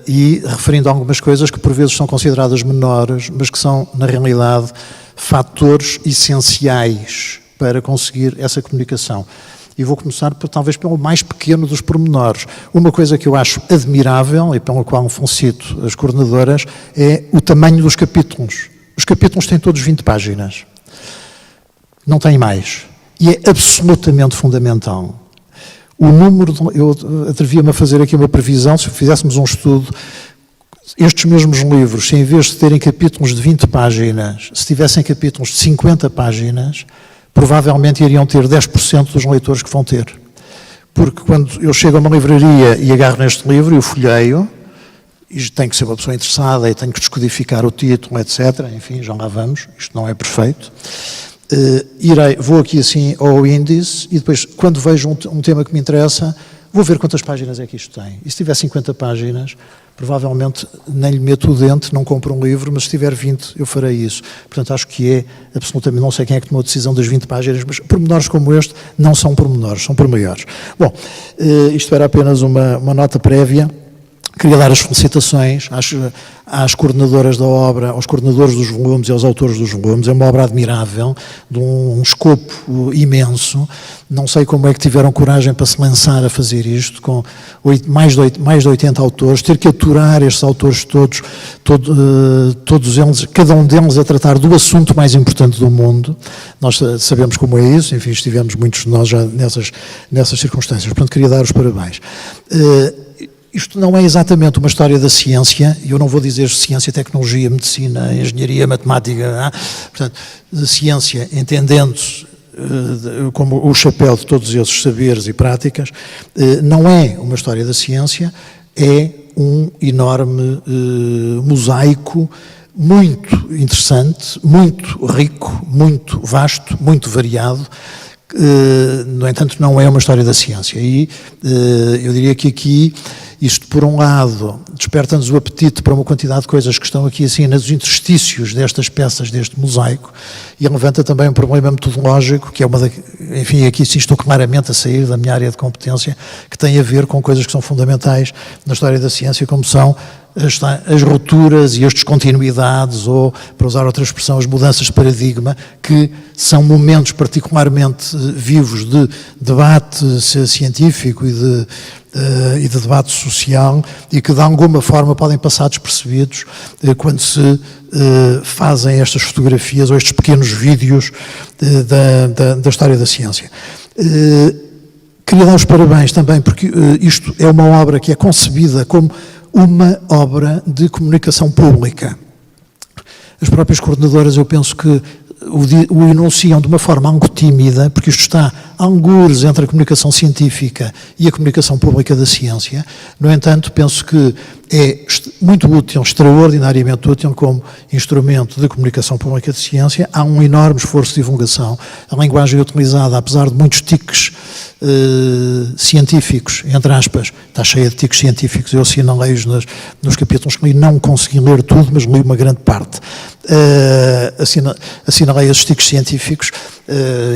S5: E referindo a algumas coisas que por vezes são consideradas menores, mas que são, na realidade, fatores essenciais para conseguir essa comunicação. E vou começar, talvez, pelo mais pequeno dos pormenores. Uma coisa que eu acho admirável, e pela qual felicito as coordenadoras, é o tamanho dos capítulos. Os capítulos têm todos 20 páginas. Não têm mais. E é absolutamente fundamental. O número, eu atrevia-me a fazer aqui uma previsão, se fizéssemos um estudo, estes mesmos livros, se em vez de terem capítulos de 20 páginas, se tivessem capítulos de 50 páginas, provavelmente iriam ter 10% dos leitores que vão ter. Porque quando eu chego a uma livraria e agarro neste livro e o folheio, e tenho que ser uma pessoa interessada e tenho que descodificar o título, etc. Enfim, já lá vamos, isto não é perfeito. Vou aqui assim ao índice e depois, quando vejo um tema que me interessa, vou ver quantas páginas é que isto tem. E se tiver 50 páginas, provavelmente nem lhe meto o dente, não compro um livro, mas se tiver 20 eu farei isso. Portanto, acho que é absolutamente, não sei quem é que tomou a decisão das 20 páginas, mas pormenores como este não são pormenores, são pormaiores. Bom, isto era apenas uma nota prévia. Queria dar as felicitações às coordenadoras da obra, aos coordenadores dos volumes e aos autores dos volumes. É uma obra admirável, de um escopo imenso. Não sei como é que tiveram coragem para se lançar a fazer isto, com mais de 80 autores, ter que aturar estes autores todos eles, cada um deles a tratar do assunto mais importante do mundo. Nós sabemos como é isso, enfim, estivemos muitos de nós já nessas circunstâncias. Portanto, queria dar os parabéns. Isto não é exatamente uma história da ciência, e eu não vou dizer ciência, tecnologia, medicina, engenharia, matemática, portanto, de ciência, entendendo-se como o chapéu de todos esses saberes e práticas, não é uma história da ciência, é um enorme mosaico muito interessante, muito rico, muito vasto, muito variado. No entanto, não é uma história da ciência. E eu diria que aqui, isto por um lado, desperta-nos o apetite para uma quantidade de coisas que estão aqui assim nos interstícios destas peças, deste mosaico, e levanta também um problema metodológico, que é enfim, aqui sim estou claramente a sair da minha área de competência, que tem a ver com coisas que são fundamentais na história da ciência, como são as rupturas e as descontinuidades, ou, para usar outra expressão, as mudanças de paradigma, que são momentos particularmente vivos de debate científico e de debate social, e que de alguma forma podem passar despercebidos quando se fazem estas fotografias ou estes pequenos vídeos da história da ciência. Queria dar os parabéns também, porque isto é uma obra que é concebida como uma obra de comunicação pública. As próprias coordenadoras, eu penso que o enunciam de uma forma algo tímida, porque isto está a algures entre a comunicação científica e a comunicação pública da ciência. No entanto, penso que é muito útil, extraordinariamente útil como instrumento de comunicação pública de ciência. Há um enorme esforço de divulgação. A linguagem utilizada, apesar de muitos tiques científicos, entre aspas, está cheia de tiques científicos, eu assinalei-os nos capítulos que li, não consegui ler tudo, mas li uma grande parte. Assinalei esses tiques científicos,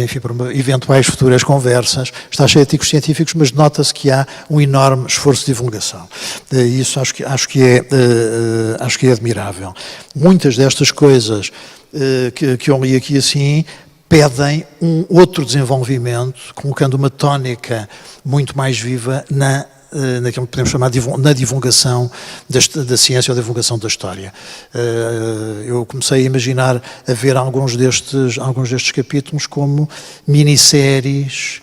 S5: enfim, para eventuais futuras conversas, está cheia de tiques científicos, mas nota-se que há um enorme esforço de divulgação. Isso acho que é admirável. Muitas destas coisas que eu li aqui assim, pedem um outro desenvolvimento, colocando uma tónica muito mais viva naquilo que podemos chamar na divulgação da ciência ou da divulgação da história. Eu comecei a imaginar a ver alguns destes capítulos como minisséries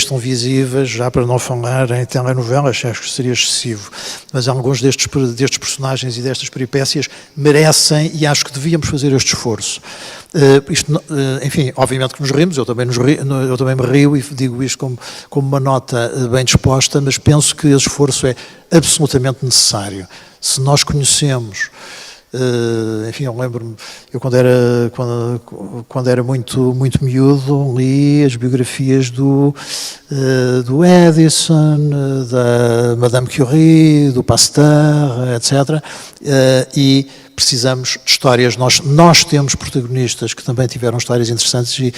S5: televisivas, já para não falar em telenovelas, acho que seria excessivo, mas alguns destes personagens e destas peripécias merecem, e acho que devíamos fazer este esforço. Enfim, obviamente que nos rimos, eu também me rio e digo isto como uma nota bem disposta, mas penso que esse esforço é absolutamente necessário. Se nós conhecemos... enfim, eu lembro-me, eu quando era muito miúdo, li as biografias do Edison, da Madame Curie, do Pasteur, etc. E precisamos de histórias, nós temos protagonistas que também tiveram histórias interessantes e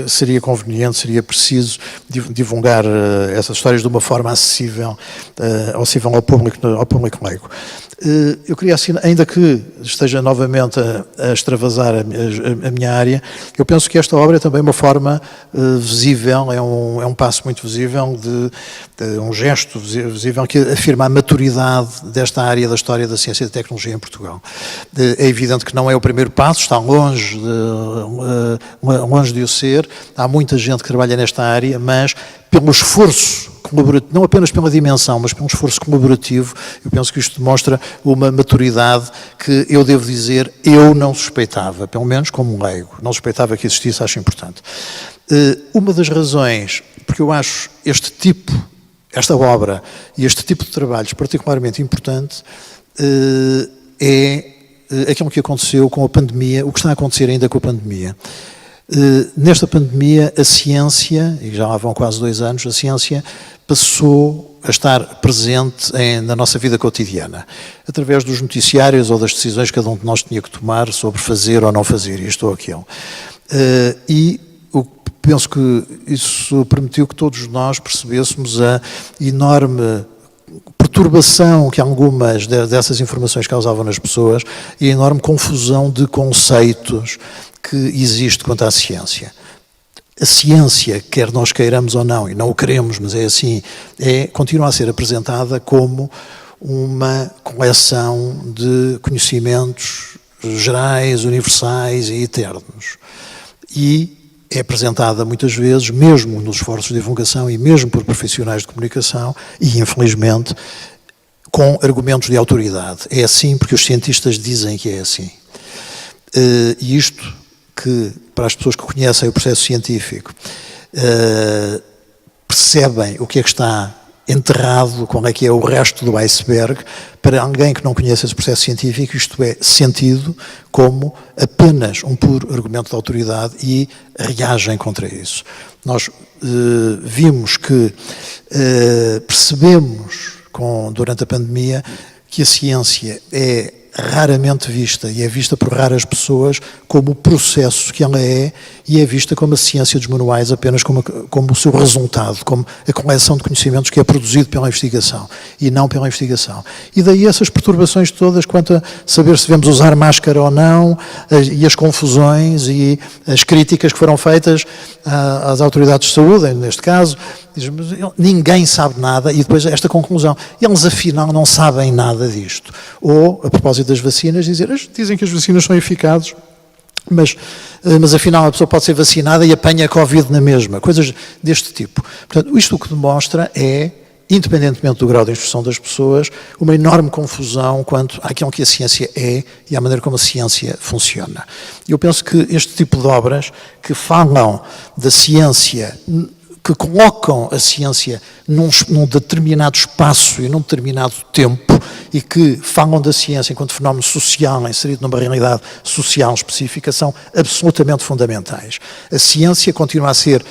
S5: seria conveniente, seria preciso divulgar essas histórias de uma forma acessível ao público leigo. Eu queria, ainda que esteja novamente a extravasar a minha área, eu penso que esta obra é também uma forma visível, é um passo muito visível, um gesto visível que afirma a maturidade desta área da história da ciência e da tecnologia em Portugal. É evidente que não é o primeiro passo, está longe de o ser, há muita gente que trabalha nesta área, mas pelo esforço colaborativo, não apenas pela dimensão, mas pelo esforço colaborativo, eu penso que isto demonstra uma maturidade que eu devo dizer, eu não suspeitava, pelo menos como leigo, não suspeitava que existisse, acho importante. Uma das razões, porque eu acho esta obra e este tipo de trabalhos particularmente importante, é aquilo que aconteceu com a pandemia, o que está a acontecer ainda com a pandemia. Nesta pandemia, a ciência, e já lá vão quase 2 anos, a ciência passou a estar presente na nossa vida cotidiana, através dos noticiários ou das decisões que cada um de nós tinha que tomar sobre fazer ou não fazer isto ou aquilo. E eu penso que isso permitiu que todos nós percebêssemos a enorme perturbação que algumas dessas informações causavam nas pessoas e a enorme confusão de conceitos que existe quanto à ciência. A ciência, quer nós queiramos ou não, e não o queremos, mas é assim, continua a ser apresentada como uma coleção de conhecimentos gerais, universais e eternos. E é apresentada muitas vezes, mesmo nos esforços de divulgação e mesmo por profissionais de comunicação, e infelizmente, com argumentos de autoridade. É assim porque os cientistas dizem que é assim. E isto que, para as pessoas que conhecem o processo científico, percebem o que é que está enterrado, qual é que é o resto do iceberg, para alguém que não conhece esse processo científico, isto é sentido como apenas um puro argumento de autoridade e reagem contra isso. Nós vimos que, percebemos durante a pandemia, que a ciência é raramente vista, e é vista por raras pessoas como o processo que ela é, e é vista como a ciência dos manuais apenas como o seu resultado, como a coleção de conhecimentos que é produzido pela investigação, e não pela investigação. E daí essas perturbações todas quanto a saber se devemos usar máscara ou não, e as confusões e as críticas que foram feitas às autoridades de saúde, neste caso, ninguém sabe nada, e depois esta conclusão, eles afinal não sabem nada disto. Ou, a propósito das vacinas, dizem que as vacinas são eficazes, mas afinal a pessoa pode ser vacinada e apanha a Covid na mesma, coisas deste tipo. Portanto, isto o que demonstra é independentemente do grau de instrução das pessoas, uma enorme confusão quanto àquilo que a ciência é e à maneira como a ciência funciona. Eu penso que este tipo de obras que falam da ciência, que colocam a ciência num determinado espaço e num determinado tempo e que falam da ciência enquanto fenómeno social inserido numa realidade social específica são absolutamente fundamentais. A ciência continua a ser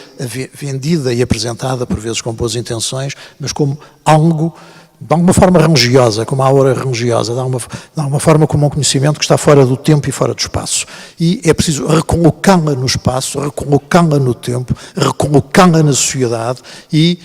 S5: vendida e apresentada, por vezes com boas intenções, mas como algo de alguma forma religiosa, como a aura religiosa, de alguma forma como um conhecimento que está fora do tempo e fora do espaço. E é preciso recolocá-la no espaço, recolocá-la no tempo, recolocá-la na sociedade e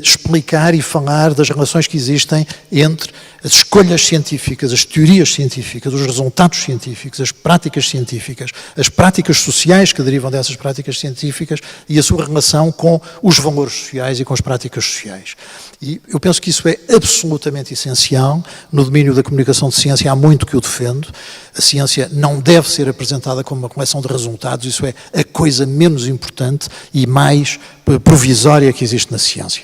S5: explicar e falar das relações que existem entre as escolhas científicas, as teorias científicas, os resultados científicos, as práticas científicas, as práticas sociais que derivam dessas práticas científicas e a sua relação com os valores sociais e com as práticas sociais. E eu penso que isso é absolutamente essencial. No domínio da comunicação de ciência há muito que eu defendo. A ciência não deve ser apresentada como uma coleção de resultados, isso é a coisa menos importante e mais provisória que existe na ciência.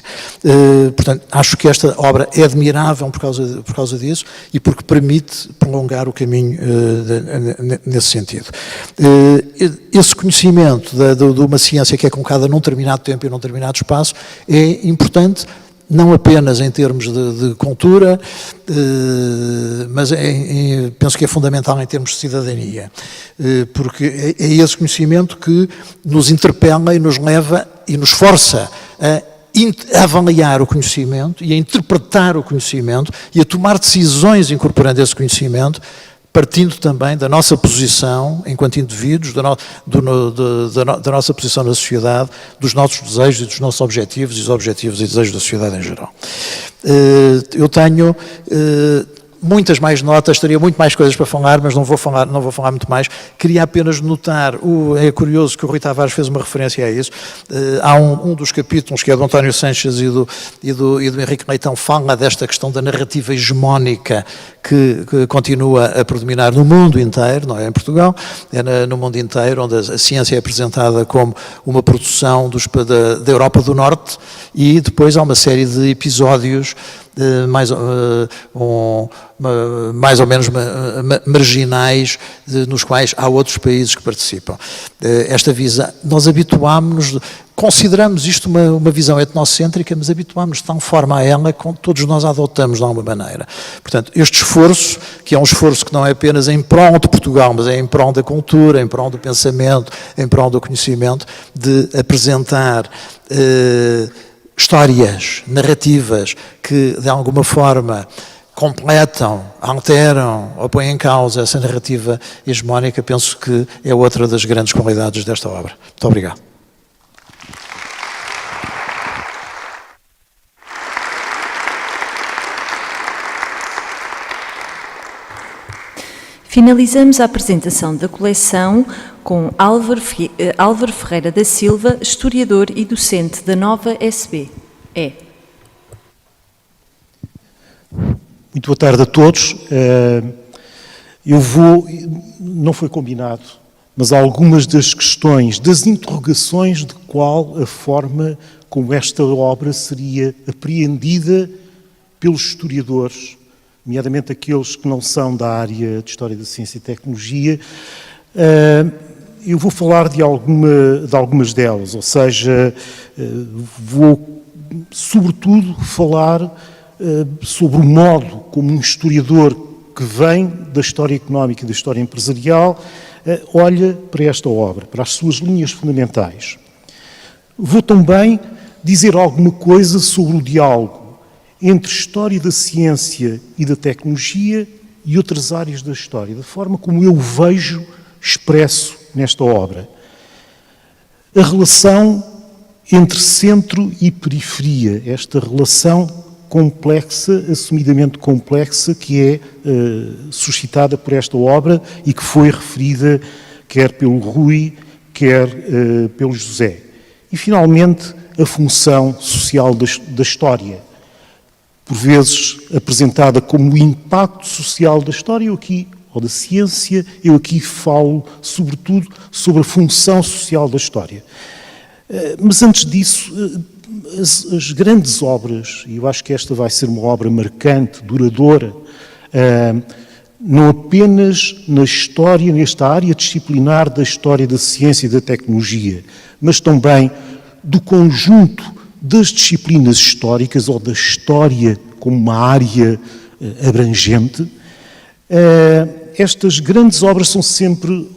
S5: Portanto, acho que esta obra é admirável por causa disso e porque permite prolongar o caminho nesse sentido. Esse conhecimento de uma ciência que é colocada num determinado tempo e num determinado espaço é importante, não apenas em termos de cultura, mas penso que é fundamental em termos de cidadania, porque é esse conhecimento que nos interpela e nos leva e nos força a avaliar o conhecimento e a interpretar o conhecimento e a tomar decisões incorporando esse conhecimento, partindo também da nossa posição enquanto indivíduos, da nossa posição na sociedade, dos nossos desejos e dos nossos objetivos e os objetivos e desejos da sociedade em geral. Eu tenho muitas mais notas, teria muito mais coisas para falar, mas não vou falar muito mais. Queria apenas notar, é curioso que o Rui Tavares fez uma referência a isso, há um dos capítulos que é do António Sanches e do Henrique Leitão, fala desta questão da narrativa hegemónica que continua a predominar no mundo inteiro, não é em Portugal, é no mundo inteiro, onde a ciência é apresentada como uma produção da Europa do Norte e depois há uma série de episódios mais ou menos marginais, nos quais há outros países que participam. Esta visão, nós habituámos-nos, consideramos isto uma visão etnocêntrica, mas habituámos-nos de tal forma a ela que todos nós a adotamos de alguma maneira. Portanto, este esforço, que é um esforço que não é apenas em prol de Portugal, mas é em prol da cultura, em prol do pensamento, em prol do conhecimento, de apresentar histórias, narrativas que de alguma forma completam, alteram ou põem em causa essa narrativa hegemónica, penso que é outra das grandes qualidades desta obra. Muito obrigado.
S1: Finalizamos a apresentação da coleção com Álvaro Ferreira da Silva, historiador e docente da Nova SB.
S6: Muito boa tarde a todos. Não foi combinado, mas algumas das questões, das interrogações de qual a forma como esta obra seria apreendida pelos historiadores, nomeadamente aqueles que não são da área de História da Ciência e Tecnologia, eu vou falar de algumas delas, ou seja, vou sobretudo falar sobre o modo como um historiador que vem da história económica e da história empresarial olha para esta obra, para as suas linhas fundamentais. Vou também dizer alguma coisa sobre o diálogo entre história da ciência e da tecnologia e outras áreas da história, da forma como eu vejo expresso nesta obra. A relação entre centro e periferia, esta relação complexa, assumidamente complexa, que é suscitada por esta obra e que foi referida quer pelo Rui, quer pelo José. E, finalmente, a função social da história, por vezes apresentada como o impacto social da história, ou da ciência, eu aqui falo, sobretudo, sobre a função social da história. Mas antes disso, as grandes obras, e eu acho que esta vai ser uma obra marcante, duradoura, não apenas na história, nesta área disciplinar da história da ciência e da tecnologia, mas também do conjunto das disciplinas históricas ou da história como uma área abrangente. Estas grandes obras são sempre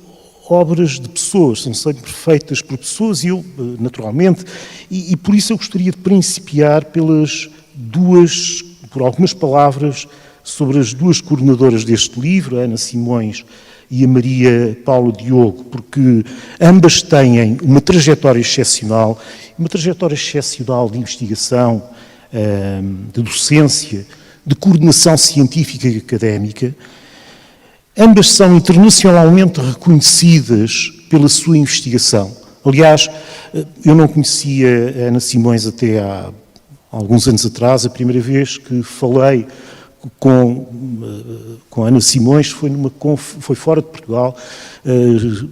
S6: obras de pessoas, são sempre feitas por pessoas, e eu, naturalmente, e por isso eu gostaria de principiar por algumas palavras sobre as duas coordenadoras deste livro, a Ana Simões e a Maria Paula Diogo, porque ambas têm uma trajetória excepcional de investigação, de docência, de coordenação científica e académica. Ambas são internacionalmente reconhecidas pela sua investigação. Aliás, eu não conhecia a Ana Simões até há alguns anos atrás. A primeira vez que falei com a Ana Simões foi fora de Portugal.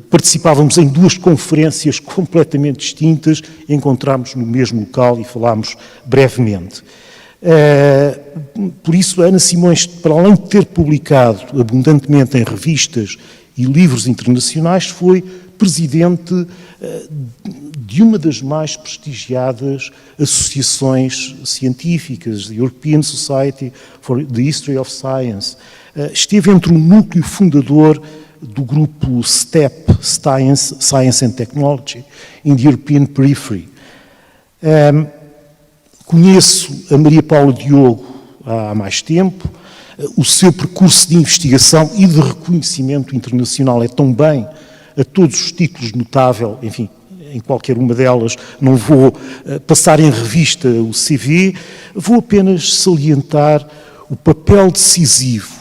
S6: Participávamos em duas conferências completamente distintas, encontrámos no mesmo local e falámos brevemente. Por isso, a Ana Simões, para além de ter publicado abundantemente em revistas e livros internacionais, foi presidente de uma das mais prestigiadas associações científicas, the European Society for the History of Science. Esteve entre o núcleo fundador do grupo STEP, Science and Technology, in the European Periphery. Conheço a Maria Paula Diogo há mais tempo. O seu percurso de investigação e de reconhecimento internacional é também, a todos os títulos, notável. Enfim, em qualquer uma delas não vou passar em revista o CV, vou apenas salientar o papel decisivo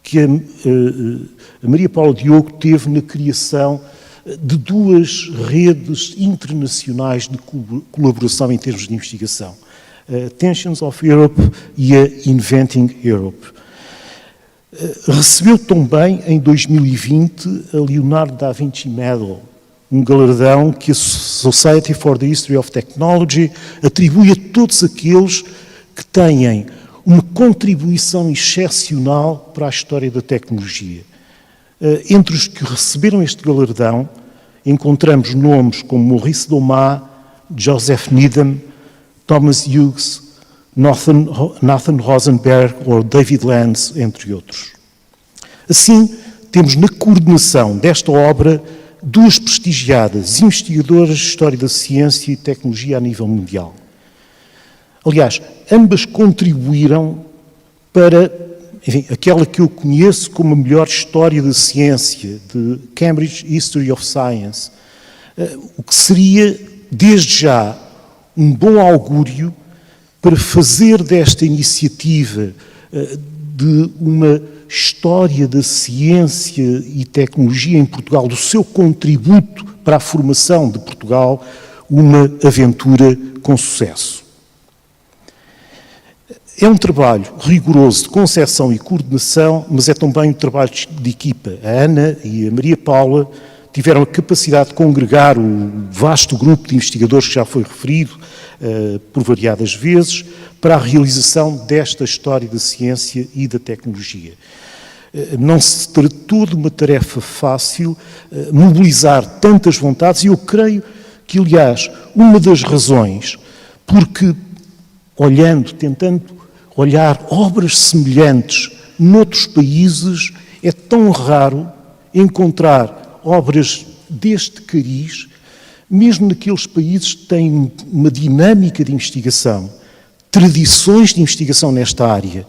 S6: que a Maria Paula Diogo teve na criação de duas redes internacionais de colaboração em termos de investigação. Tensions of Europe e a Inventing Europe. Recebeu também, em 2020, a Leonardo da Vinci Medal, um galardão que a Society for the History of Technology atribui a todos aqueles que têm uma contribuição excepcional para a história da tecnologia. Entre os que receberam este galardão, encontramos nomes como Maurice Domas, Joseph Needham, Thomas Hughes, Nathan Rosenberg ou David Lanz, entre outros. Assim, temos na coordenação desta obra duas prestigiadas investigadoras de História da Ciência e Tecnologia a nível mundial. Aliás, ambas contribuíram para, enfim, aquela que eu conheço como a melhor história da ciência, de Cambridge History of Science, o que seria, desde já, um bom augúrio para fazer desta iniciativa de uma história da ciência e tecnologia em Portugal, do seu contributo para a formação de Portugal, uma aventura com sucesso. É um trabalho rigoroso de concepção e coordenação, mas é também um trabalho de equipa. A Ana e a Maria Paula tiveram a capacidade de congregar o vasto grupo de investigadores que já foi referido por variadas vezes para a realização desta história da ciência e da tecnologia. Não se tratou de uma tarefa fácil mobilizar tantas vontades, e eu creio que, aliás, uma das razões, porque tentando olhar obras semelhantes noutros países, é tão raro encontrar obras deste cariz, mesmo naqueles países que têm uma dinâmica de investigação, tradições de investigação nesta área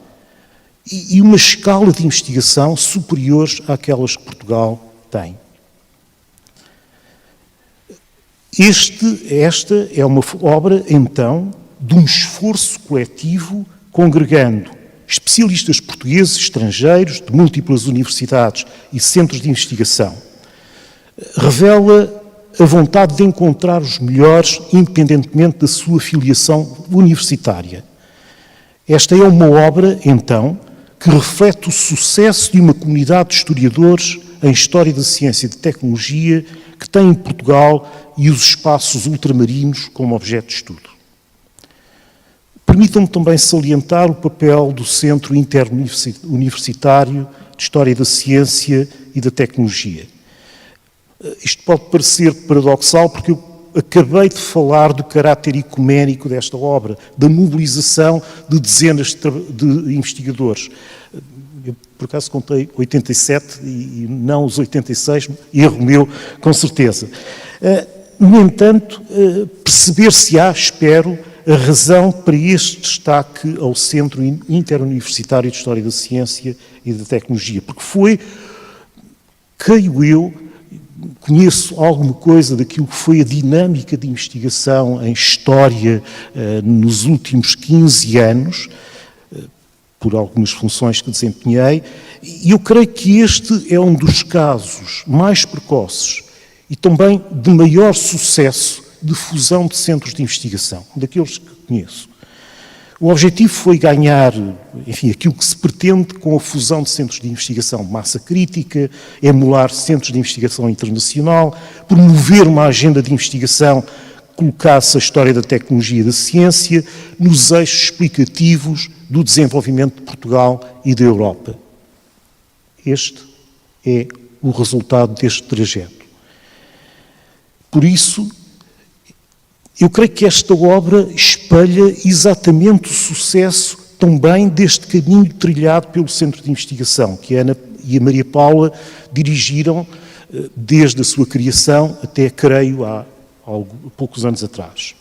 S6: e uma escala de investigação superiores àquelas que Portugal tem. Esta é uma obra, então, de um esforço coletivo congregando especialistas portugueses, estrangeiros, de múltiplas universidades e centros de investigação. Revela a vontade de encontrar os melhores, independentemente da sua filiação universitária. Esta é uma obra, então, que reflete o sucesso de uma comunidade de historiadores em História da Ciência e de Tecnologia que tem em Portugal e os espaços ultramarinos como objeto de estudo. Permitam-me também salientar o papel do Centro Interuniversitário de História da Ciência e da Tecnologia. Isto pode parecer paradoxal, porque eu acabei de falar do caráter ecuménico desta obra, da mobilização de dezenas de investigadores. Eu, por acaso, contei 87 e não os 86, erro meu, com certeza. No entanto, perceber-se-á, espero, a razão para este destaque ao Centro Interuniversitário de História da Ciência e da Tecnologia, porque foi, creio eu, conheço alguma coisa daquilo que foi a dinâmica de investigação em História nos últimos 15 anos, por algumas funções que desempenhei, e eu creio que este é um dos casos mais precoces e também de maior sucesso de fusão de centros de investigação, daqueles que conheço. O objetivo foi ganhar, enfim, aquilo que se pretende com a fusão de centros de investigação de massa crítica, emular centros de investigação internacional, promover uma agenda de investigação que colocasse a história da tecnologia e da ciência nos eixos explicativos do desenvolvimento de Portugal e da Europa. Este é o resultado deste trajeto. Por isso, eu creio que esta obra espelha exatamente o sucesso também deste caminho trilhado pelo Centro de Investigação, que a Ana e a Maria Paula dirigiram desde a sua criação até, creio, há poucos anos atrás.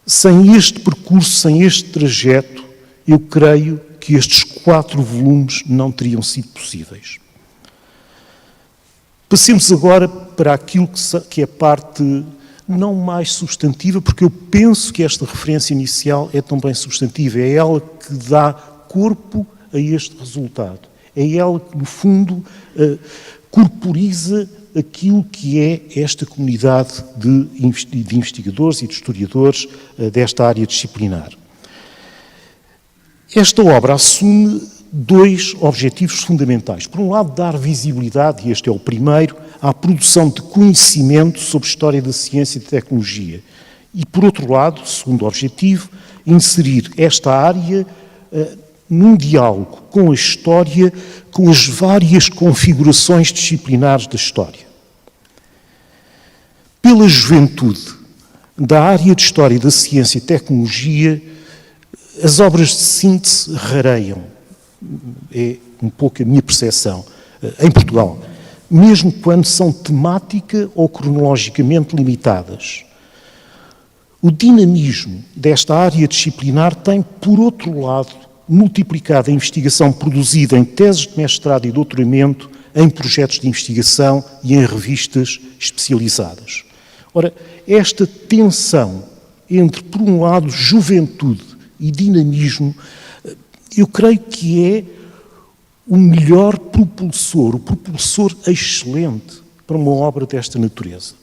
S6: Sem este percurso, sem este trajeto, eu creio que estes 4 volumes não teriam sido possíveis. Passemos agora para aquilo que é a parte não mais substantiva, porque eu penso que esta referência inicial é também substantiva, é ela que dá corpo a este resultado, é ela que, no fundo, corporiza aquilo que é esta comunidade de investigadores e de historiadores desta área disciplinar. Esta obra assume 2 objetivos fundamentais. Por um lado, dar visibilidade, e este é o primeiro, à produção de conhecimento sobre história da ciência e da tecnologia. E, por outro lado, segundo objetivo, inserir esta área num diálogo com a história, com as várias configurações disciplinares da história. Pela juventude da área de história da ciência e tecnologia, as obras de síntese rareiam. É um pouco a minha percepção, em Portugal, mesmo quando são temática ou cronologicamente limitadas. O dinamismo desta área disciplinar tem, por outro lado, multiplicado a investigação produzida em teses de mestrado e doutoramento, em projetos de investigação e em revistas especializadas. Ora, esta tensão entre, por um lado, juventude e dinamismo, eu creio que é o melhor propulsor, o propulsor excelente para uma obra desta natureza.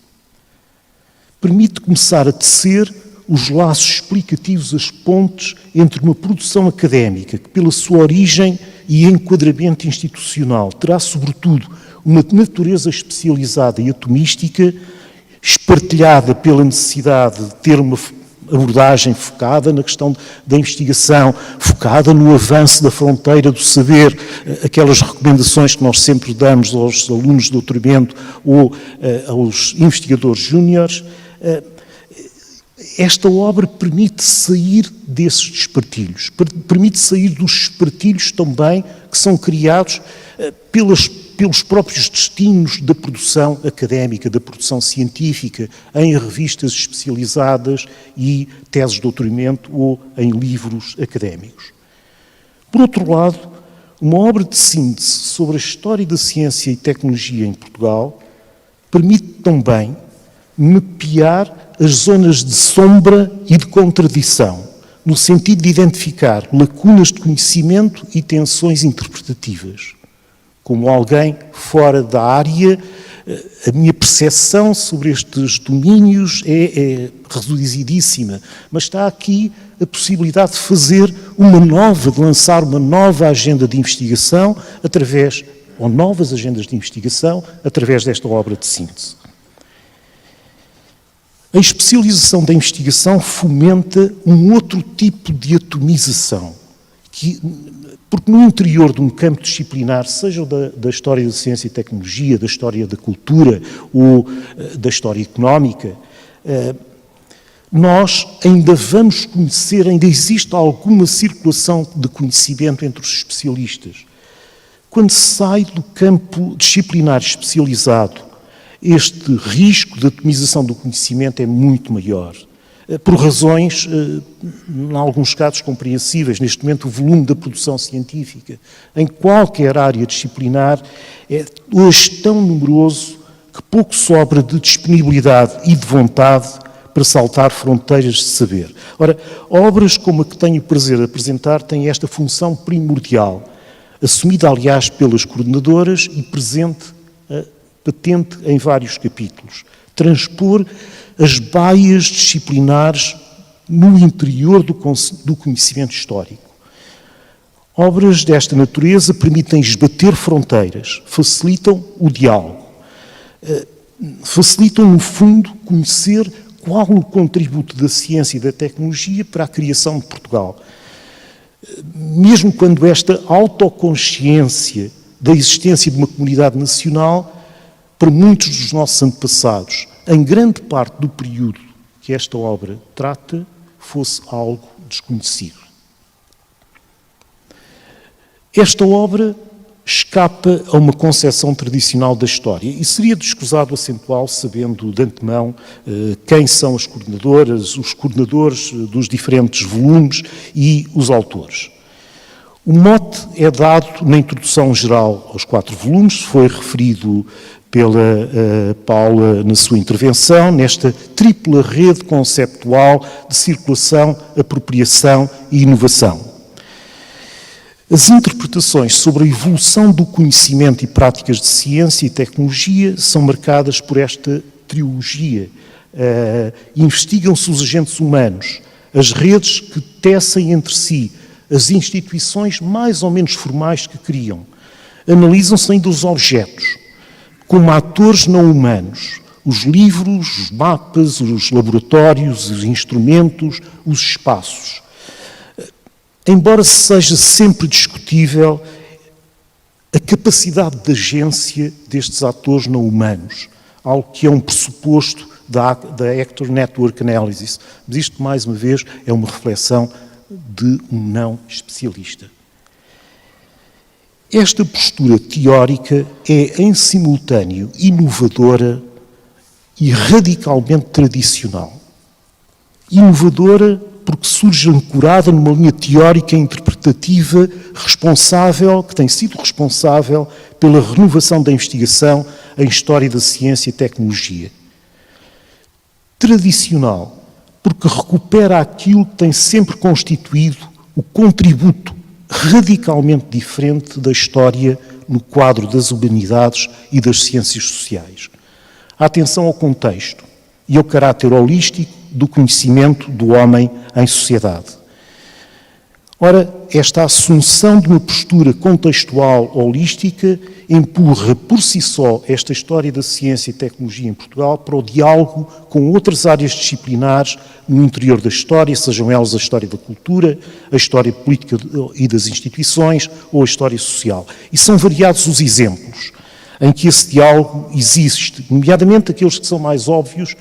S6: Permite começar a tecer os laços explicativos, as pontes entre uma produção académica que, pela sua origem e enquadramento institucional, terá, sobretudo, uma natureza especializada e atomística, espartilhada pela necessidade de ter uma abordagem focada na questão da investigação, focada no avanço da fronteira do saber, aquelas recomendações que nós sempre damos aos alunos de doutoramento ou aos investigadores júniores. Esta obra permite sair desses despartilhos, permite sair dos despartilhos também que são criados pelos próprios destinos da produção académica, da produção científica, em revistas especializadas e teses de doutoramento ou em livros académicos. Por outro lado, uma obra de síntese sobre a história da ciência e tecnologia em Portugal permite também mapear as zonas de sombra e de contradição, no sentido de identificar lacunas de conhecimento e tensões interpretativas. Como alguém fora da área, a minha percepção sobre estes domínios é reduzidíssima, mas está aqui a possibilidade de lançar uma nova agenda de investigação ou novas agendas de investigação através desta obra de síntese. A especialização da investigação fomenta um outro tipo de atomização, porque no interior de um campo disciplinar, seja da história da ciência e tecnologia, da história da cultura ou da história económica, nós ainda vamos conhecer, ainda existe alguma circulação de conhecimento entre os especialistas. Quando se sai do campo disciplinar especializado, este risco de atomização do conhecimento é muito maior, por razões, em alguns casos, compreensíveis. Neste momento, o volume da produção científica em qualquer área disciplinar é hoje tão numeroso que pouco sobra de disponibilidade e de vontade para saltar fronteiras de saber. Ora, obras como a que tenho o prazer de apresentar têm esta função primordial, assumida, aliás, pelas coordenadoras e patente em vários capítulos: transpor as baias disciplinares no interior do conhecimento histórico. Obras desta natureza permitem esbater fronteiras, facilitam o diálogo, facilitam, no fundo, conhecer qual o contributo da ciência e da tecnologia para a criação de Portugal. Mesmo quando esta autoconsciência da existência de uma comunidade nacional, para muitos dos nossos antepassados, em grande parte do período que esta obra trata, fosse algo desconhecido. Esta obra escapa a uma concepção tradicional da história e seria descusado acentuá-lo sabendo de antemão quem são as coordenadoras, os coordenadores dos diferentes volumes e os autores. O mote é dado na introdução geral aos 4 volumes, foi referido pela Paula na sua intervenção, nesta tripla rede conceptual de circulação, apropriação e inovação. As interpretações sobre a evolução do conhecimento e práticas de ciência e tecnologia são marcadas por esta trilogia. Investigam-se os agentes humanos, as redes que tecem entre si, as instituições mais ou menos formais que criam. Analisam-se ainda os objetos, como atores não humanos, os livros, os mapas, os laboratórios, os instrumentos, os espaços. Embora seja sempre discutível a capacidade de agência destes atores não humanos, algo que é um pressuposto da Actor Network Analysis, mas isto, mais uma vez, é uma reflexão de um não especialista. Esta postura teórica é, em simultâneo, inovadora e radicalmente tradicional. Inovadora porque surge ancorada numa linha teórica e interpretativa responsável, que tem sido responsável pela renovação da investigação em história da ciência e tecnologia. Tradicional porque recupera aquilo que tem sempre constituído o contributo radicalmente diferente da história no quadro das humanidades e das ciências sociais. A atenção ao contexto e ao caráter holístico do conhecimento do homem em sociedade. Ora, esta assunção de uma postura contextual holística empurra por si só esta história da ciência e tecnologia em Portugal para o diálogo com outras áreas disciplinares no interior da história, sejam elas a história da cultura, a história política e das instituições ou a história social. E são variados os exemplos em que esse diálogo existe, nomeadamente aqueles que são mais óbvios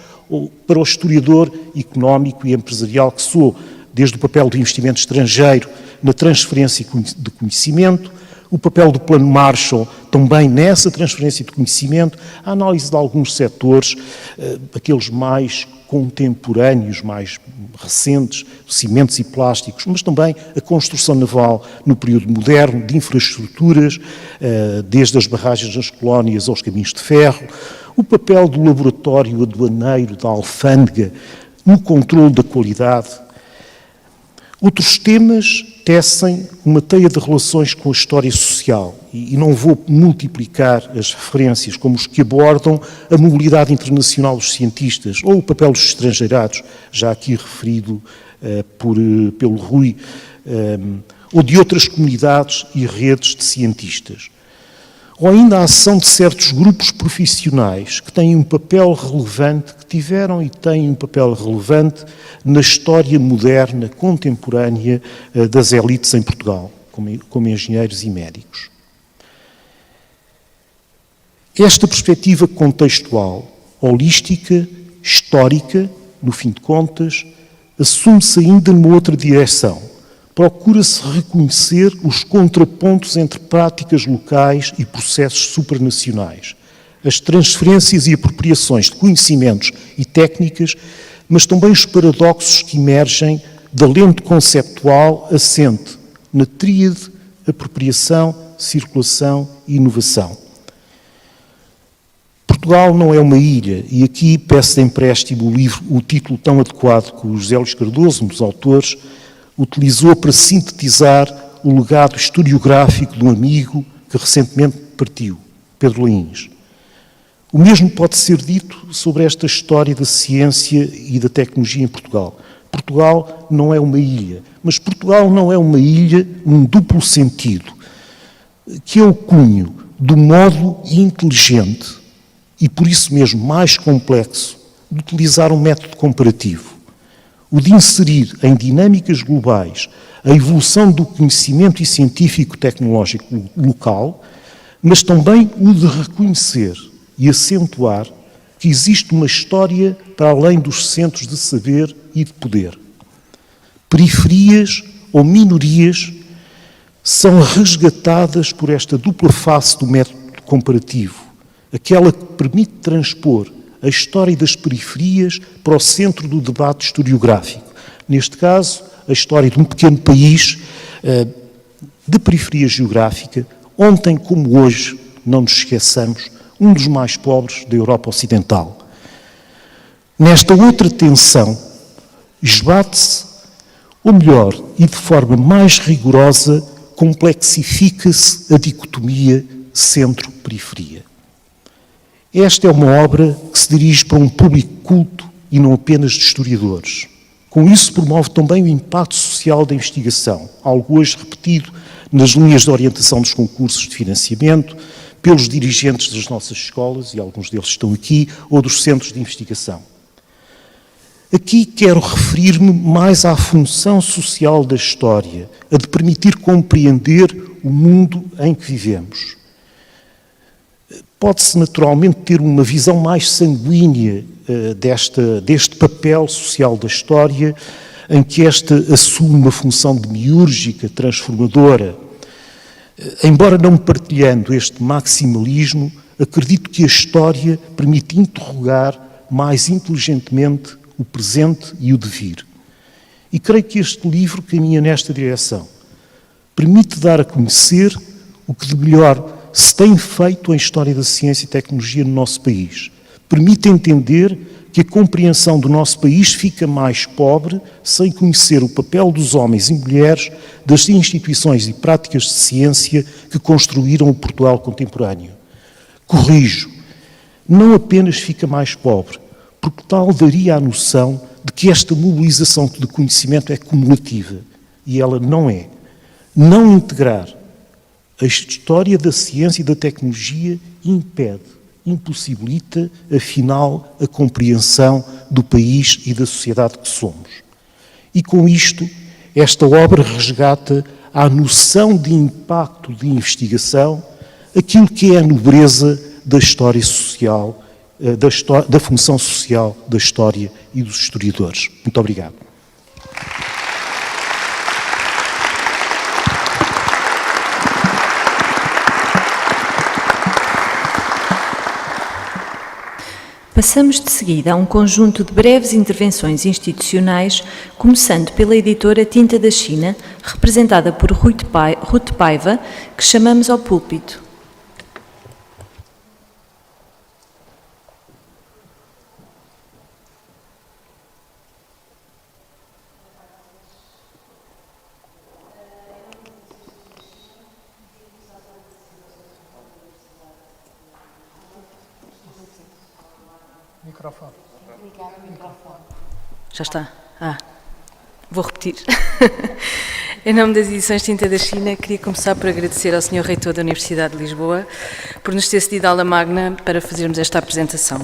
S6: para o historiador económico e empresarial que sou, desde o papel do investimento estrangeiro na transferência de conhecimento, o papel do Plano Marshall também nessa transferência de conhecimento, a análise de alguns setores, aqueles mais contemporâneos, mais recentes, cimentos e plásticos, mas também a construção naval no período moderno, de infraestruturas, desde as barragens das colónias aos caminhos de ferro, o papel do laboratório aduaneiro da alfândega no controle da qualidade. Outros temas tecem uma teia de relações com a história social e não vou multiplicar as referências como os que abordam a mobilidade internacional dos cientistas ou o papel dos estrangeirados, já aqui referido pelo Rui, ou de outras comunidades e redes de cientistas. ou ainda a ação de certos grupos profissionais que têm um papel relevante, que tiveram e têm um papel relevante na história moderna, contemporânea das elites em Portugal, como engenheiros e médicos. Esta perspectiva contextual, holística, histórica, no fim de contas, assume-se ainda numa outra direção. Procura-se reconhecer os contrapontos entre práticas locais e processos supranacionais, as transferências e apropriações de conhecimentos e técnicas, mas também os paradoxos que emergem da lente conceptual assente na tríade apropriação, circulação e inovação. Portugal não é uma ilha, e aqui peço de empréstimo o título tão adequado que o José Luís Cardoso, um dos autores, utilizou para sintetizar o legado historiográfico de um amigo que recentemente partiu, Pedro Lins. O mesmo pode ser dito sobre esta história da ciência e da tecnologia em Portugal. Portugal não é uma ilha, mas Portugal não é uma ilha num duplo sentido, que é o cunho do modo inteligente e por isso mesmo mais complexo de utilizar um método comparativo, o de inserir em dinâmicas globais a evolução do conhecimento e científico-tecnológico local, mas também o de reconhecer e acentuar que existe uma história para além dos centros de saber e de poder. Periferias ou minorias são resgatadas por esta dupla face do método comparativo, aquela que permite transpor a história das periferias para o centro do debate historiográfico. Neste caso, a história de um pequeno país de periferia geográfica, ontem como hoje, não nos esqueçamos, um dos mais pobres da Europa Ocidental. Nesta outra tensão, esbate-se, ou melhor, e de forma mais rigorosa, complexifica-se a dicotomia centro-periferia. Esta é uma obra que se dirige para um público culto e não apenas de historiadores. Com isso, promove também o impacto social da investigação, algo hoje repetido nas linhas de orientação dos concursos de financiamento, pelos dirigentes das nossas escolas, e alguns deles estão aqui, ou dos centros de investigação. Aqui quero referir-me mais à função social da história, a de permitir compreender o mundo em que vivemos. Pode-se naturalmente ter uma visão mais sanguínea deste papel social da história, em que esta assume uma função demiúrgica, transformadora. Embora não partilhando este maximalismo, acredito que a história permite interrogar mais inteligentemente o presente e o devir. E creio que este livro caminha nesta direção. Permite dar a conhecer o que de melhor se tem feito em história da ciência e tecnologia no nosso país. Permite entender que a compreensão do nosso país fica mais pobre sem conhecer o papel dos homens e mulheres, das instituições e práticas de ciência que construíram o Portugal contemporâneo. Corrijo, não apenas fica mais pobre, porque tal daria a noção de que esta mobilização de conhecimento é cumulativa, e ela não é. Não integrar a história da ciência e da tecnologia impede, impossibilita, afinal, a compreensão do país e da sociedade que somos. E com isto, esta obra resgata a noção de impacto de investigação, aquilo que é a nobreza da história social, da função social da história e dos historiadores. Muito obrigado.
S1: Passamos de seguida a um conjunto de breves intervenções institucionais, começando pela editora Tinta da China, representada por Ruth Paiva, que chamamos ao púlpito.
S3: Microfone.
S1: Já está? Vou repetir. Em nome das edições Tinta da China, queria começar por agradecer ao Sr. Reitor da Universidade de Lisboa por nos ter cedido a aula magna para fazermos esta apresentação.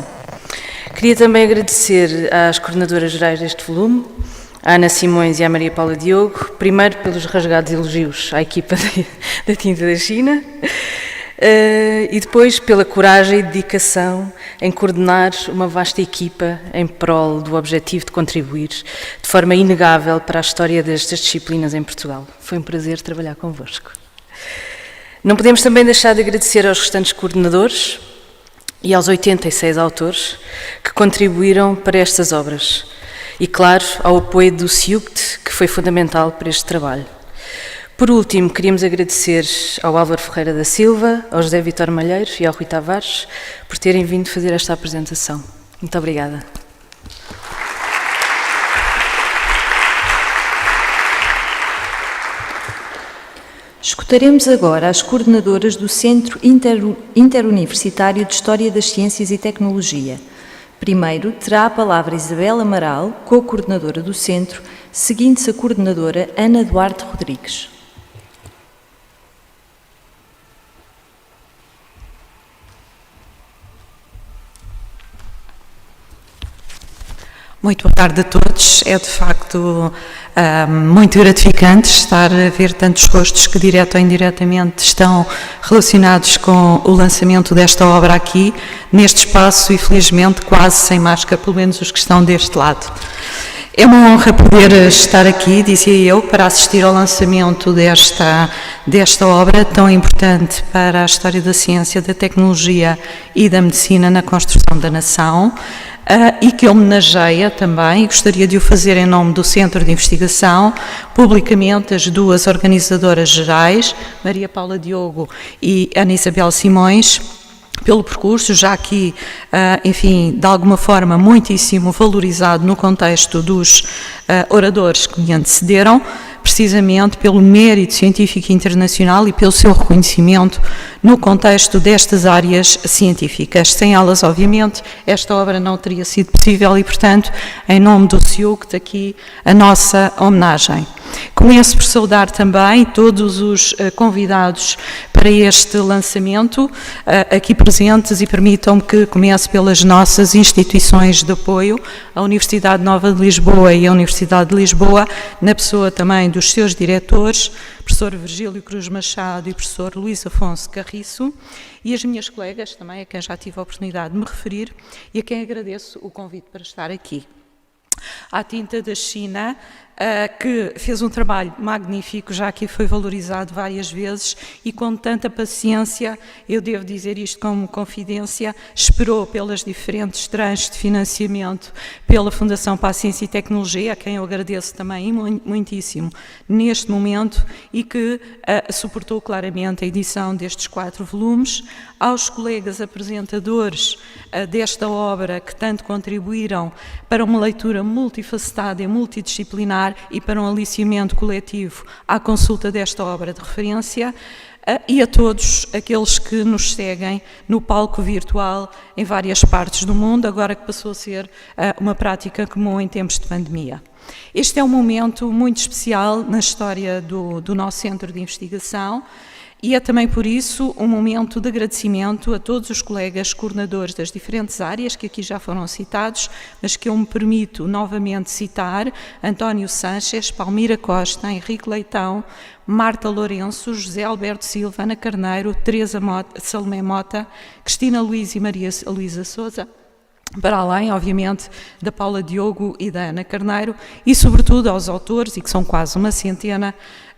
S1: Queria também agradecer às coordenadoras gerais deste volume, à Ana Simões e à Maria Paula Diogo, primeiro pelos rasgados elogios à equipa da Tinta da China, e depois pela coragem e dedicação em coordenar uma vasta equipa em prol do objetivo de contribuir de forma inegável para a história destas disciplinas em Portugal. Foi um prazer trabalhar convosco. Não podemos também deixar de agradecer aos restantes coordenadores e aos 86 autores que contribuíram para estas obras e, claro, ao apoio do CIUCT, que foi fundamental para este trabalho. Por último, queríamos agradecer ao Álvaro Ferreira da Silva, ao José Vítor Malheiros e ao Rui Tavares por terem vindo fazer esta apresentação. Muito obrigada.
S7: Escutaremos agora as coordenadoras do Centro Interuniversitário de História das Ciências e Tecnologia. Primeiro, terá a palavra Isabel Amaral, co-coordenadora do Centro, seguindo-se a coordenadora Ana Duarte Rodrigues.
S8: Muito boa tarde a todos. É de facto muito gratificante estar a ver tantos rostos que direto ou indiretamente estão relacionados com o lançamento desta obra aqui, neste espaço e felizmente quase sem máscara, pelo menos os que estão deste lado. É uma honra poder estar aqui, dizia eu, para assistir ao lançamento desta obra tão importante para a história da ciência, da tecnologia e da medicina na construção da nação. E que homenageia também, e gostaria de o fazer em nome do Centro de Investigação, publicamente as duas organizadoras gerais, Maria Paula Diogo e Ana Isabel Simões, pelo percurso, já aqui, enfim, de alguma forma muitíssimo valorizado no contexto dos oradores que me antecederam, precisamente pelo mérito científico internacional e pelo seu reconhecimento no contexto destas áreas científicas. Sem elas, obviamente, esta obra não teria sido possível e, portanto, em nome do CIUCT, aqui a nossa homenagem. Começo por saudar também todos os convidados para este lançamento aqui presentes e permitam-me que comece pelas nossas instituições de apoio, a Universidade Nova de Lisboa e a Universidade de Lisboa, na pessoa também dos seus diretores, professor Virgílio Cruz Machado e professor Luís Afonso Carriço, e as minhas colegas também, a quem já tive a oportunidade de me referir e a quem agradeço o convite para estar aqui. À Tinta da China, que fez um trabalho magnífico, já aqui foi valorizado várias vezes e com tanta paciência, eu devo dizer isto como confidência, esperou pelas diferentes tranches de financiamento pela Fundação para a Ciência e Tecnologia, a quem eu agradeço também muitíssimo neste momento e que suportou claramente a edição destes 4 volumes, aos colegas apresentadores desta obra que tanto contribuíram para uma leitura multifacetada e multidisciplinar e para um aliciamento coletivo à consulta desta obra de referência, e a todos aqueles que nos seguem no palco virtual em várias partes do mundo, agora que passou a ser uma prática comum em tempos de pandemia. Este é um momento muito especial na história do nosso centro de investigação, e é também por isso um momento de agradecimento a todos os colegas coordenadores das diferentes áreas que aqui já foram citados, mas que eu me permito novamente citar: António Sanches, Palmira Costa, Henrique Leitão, Marta Lourenço, José Alberto Silva, Ana Carneiro, Teresa Mota, Salomé Mota, Cristina Luiz e Maria Luísa Sousa, para além, obviamente, da Paula Diogo e da Ana Carneiro, e sobretudo aos autores, e que são quase uma centena,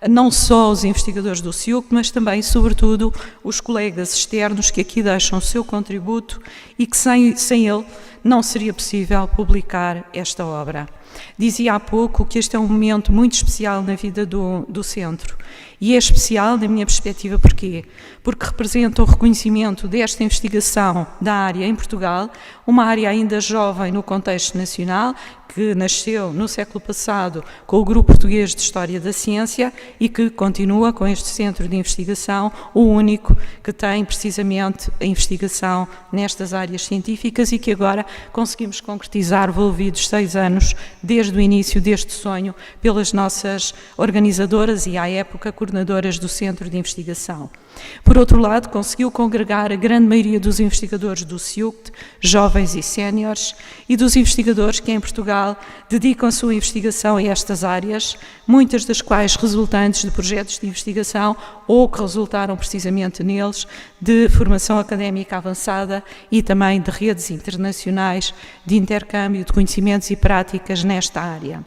S8: não só os investigadores do CIUCT, mas também, sobretudo, os colegas externos que aqui deixam o seu contributo e que sem ele não seria possível publicar esta obra. Dizia há pouco que este é um momento muito especial na vida do centro. E é especial, na minha perspectiva, porquê? Porque representa o reconhecimento desta investigação da área em Portugal, uma área ainda jovem no contexto nacional, que nasceu no século passado com o Grupo Português de História da Ciência e que continua com este centro de investigação, o único que tem precisamente a investigação nestas áreas científicas e que agora conseguimos concretizar, envolvidos 6 anos desde o início deste sonho pelas nossas organizadoras e, à época, coordenadoras do centro de investigação. Por outro lado, conseguiu congregar a grande maioria dos investigadores do CIUCT, jovens e séniores, e dos investigadores que em Portugal dedicam a sua investigação a estas áreas, muitas das quais resultantes de projetos de investigação ou que resultaram precisamente neles de formação académica avançada e também de redes internacionais de intercâmbio de conhecimentos e práticas nesta área.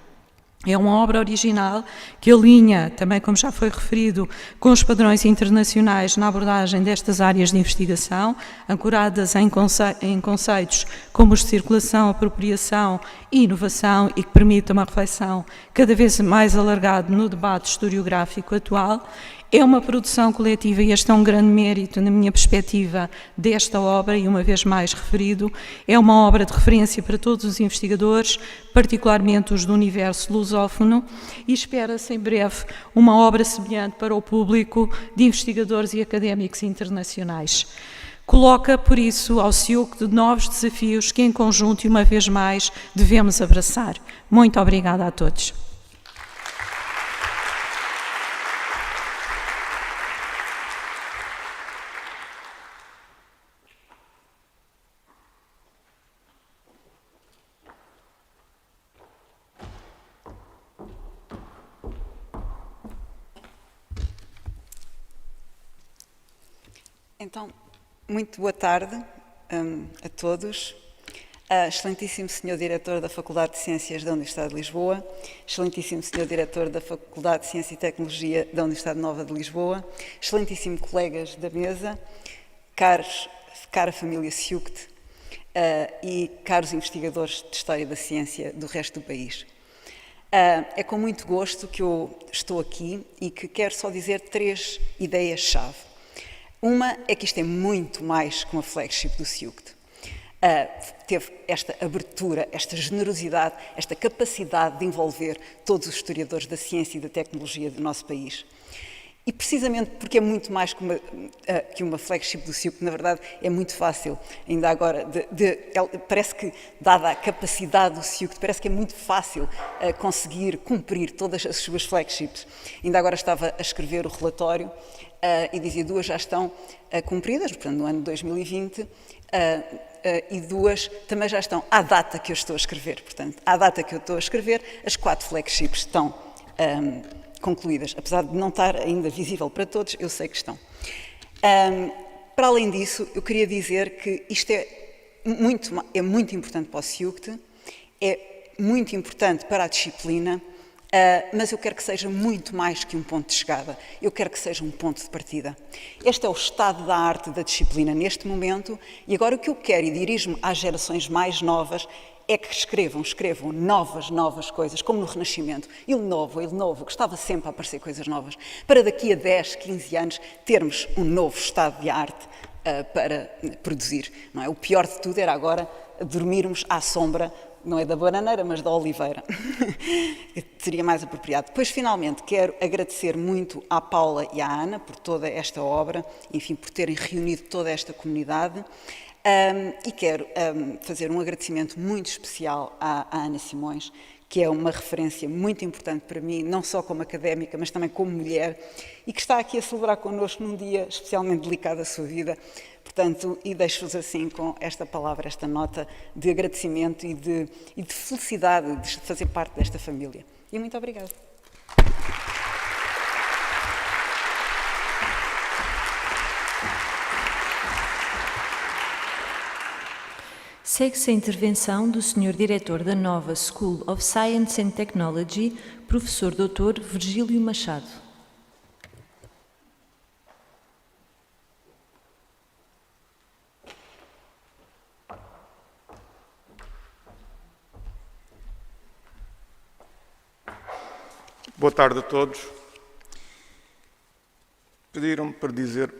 S8: É uma obra original que alinha, também como já foi referido, com os padrões internacionais na abordagem destas áreas de investigação, ancoradas em conceitos como os de circulação, apropriação e inovação e que permite uma reflexão cada vez mais alargada no debate historiográfico atual. É uma produção coletiva e este é um grande mérito, na minha perspectiva, desta obra, e uma vez mais referido, é uma obra de referência para todos os investigadores, particularmente os do universo lusófono, e espera-se em breve uma obra semelhante para o público de investigadores e académicos internacionais. Coloca, por isso, ao CIUCT de novos desafios que, em conjunto e uma vez mais, devemos abraçar. Muito obrigada a todos.
S9: Então, muito boa tarde a todos. Excelentíssimo Sr. Diretor da Faculdade de Ciências da Universidade de Lisboa, excelentíssimo Sr. Diretor da Faculdade de Ciência e Tecnologia da Universidade Nova de Lisboa, excelentíssimo colegas da mesa, cara família CIUCT e caros investigadores de História da Ciência do resto do país. É com muito gosto que eu estou aqui e que quero só dizer 3 ideias-chave. Uma é que isto é muito mais que uma flagship do CIUCT. Teve esta abertura, esta generosidade, esta capacidade de envolver todos os historiadores da ciência e da tecnologia do nosso país. E precisamente porque é muito mais que uma flagship do CIUCT, na verdade é muito fácil, ainda agora, parece que, dada a capacidade do CIUCT, parece que é muito fácil conseguir cumprir todas as suas flagships. Ainda agora estava a escrever o relatório e dizia 2 já estão cumpridas, portanto no ano de 2020, e 2 também já estão à data que eu estou a escrever. Portanto, à data que eu estou a escrever, as 4 flagships estão concluídas. Apesar de não estar ainda visível para todos, eu sei que estão. Para além disso, eu queria dizer que isto é muito importante para o CIUCT, é muito importante para a disciplina, mas eu quero que seja muito mais que um ponto de chegada, eu quero que seja um ponto de partida. Este é o estado da arte da disciplina neste momento, e agora o que eu quero, e dirijo-me às gerações mais novas, é que escrevam novas coisas, como no Renascimento. Ele novo, gostava sempre a aparecer coisas novas, para daqui a 10, 15 anos termos um novo estado de arte para produzir. Não é? O pior de tudo era agora dormirmos à sombra, não é da bananeira, mas da oliveira. Seria mais apropriado. Depois, finalmente, quero agradecer muito à Paula e à Ana por toda esta obra, enfim, por terem reunido toda esta comunidade. E quero fazer um agradecimento muito especial à Ana Simões, que é uma referência muito importante para mim, não só como académica, mas também como mulher, e que está aqui a celebrar connosco num dia especialmente delicado da sua vida. Portanto, e deixo-vos assim com esta palavra, esta nota de agradecimento e de felicidade de fazer parte desta família. E muito obrigada.
S1: Segue-se a intervenção do Sr. Diretor da Nova School of Science and Technology, Professor Dr. Virgílio Machado.
S10: Boa tarde a todos. Pediram-me para dizer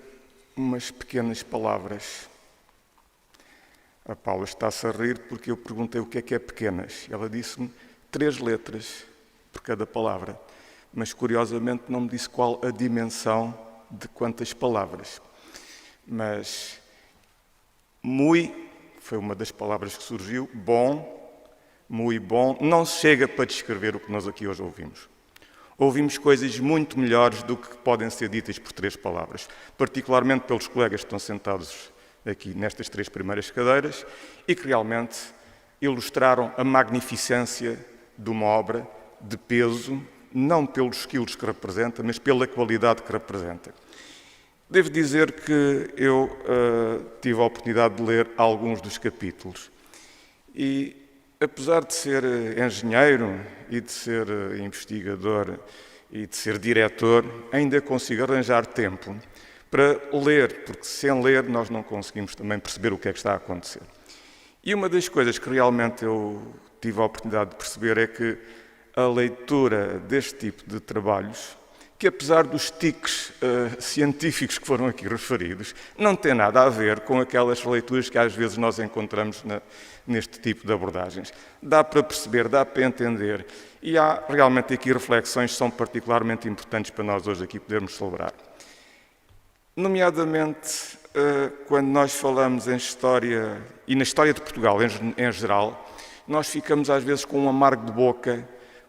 S10: umas pequenas palavras. A Paula está-se a rir porque eu perguntei o que é pequenas. Ela disse-me 3 letras por cada palavra, mas curiosamente não me disse qual a dimensão de quantas palavras. Mas muy foi uma das palavras que surgiu, bom, muito bom, não chega para descrever o que nós aqui hoje ouvimos. Ouvimos coisas muito melhores do que podem ser ditas por 3 palavras, particularmente pelos colegas que estão sentados aqui nestas 3 primeiras cadeiras e que realmente ilustraram a magnificência de uma obra de peso, não pelos quilos que representa, mas pela qualidade que representa. Devo dizer que eu tive a oportunidade de ler alguns dos capítulos e, apesar de ser engenheiro e de ser investigador e de ser diretor, ainda consigo arranjar tempo para ler, porque sem ler nós não conseguimos também perceber o que é que está a acontecer. E uma das coisas que realmente eu tive a oportunidade de perceber é que a leitura deste tipo de trabalhos, que apesar dos tiques científicos que foram aqui referidos, não tem nada a ver com aquelas leituras que às vezes nós encontramos neste tipo de abordagens. Dá para perceber, dá para entender, e há realmente aqui reflexões que são particularmente importantes para nós hoje aqui podermos celebrar. Nomeadamente, quando nós falamos em história, e na história de Portugal em geral, nós ficamos às vezes com um amargo de boca,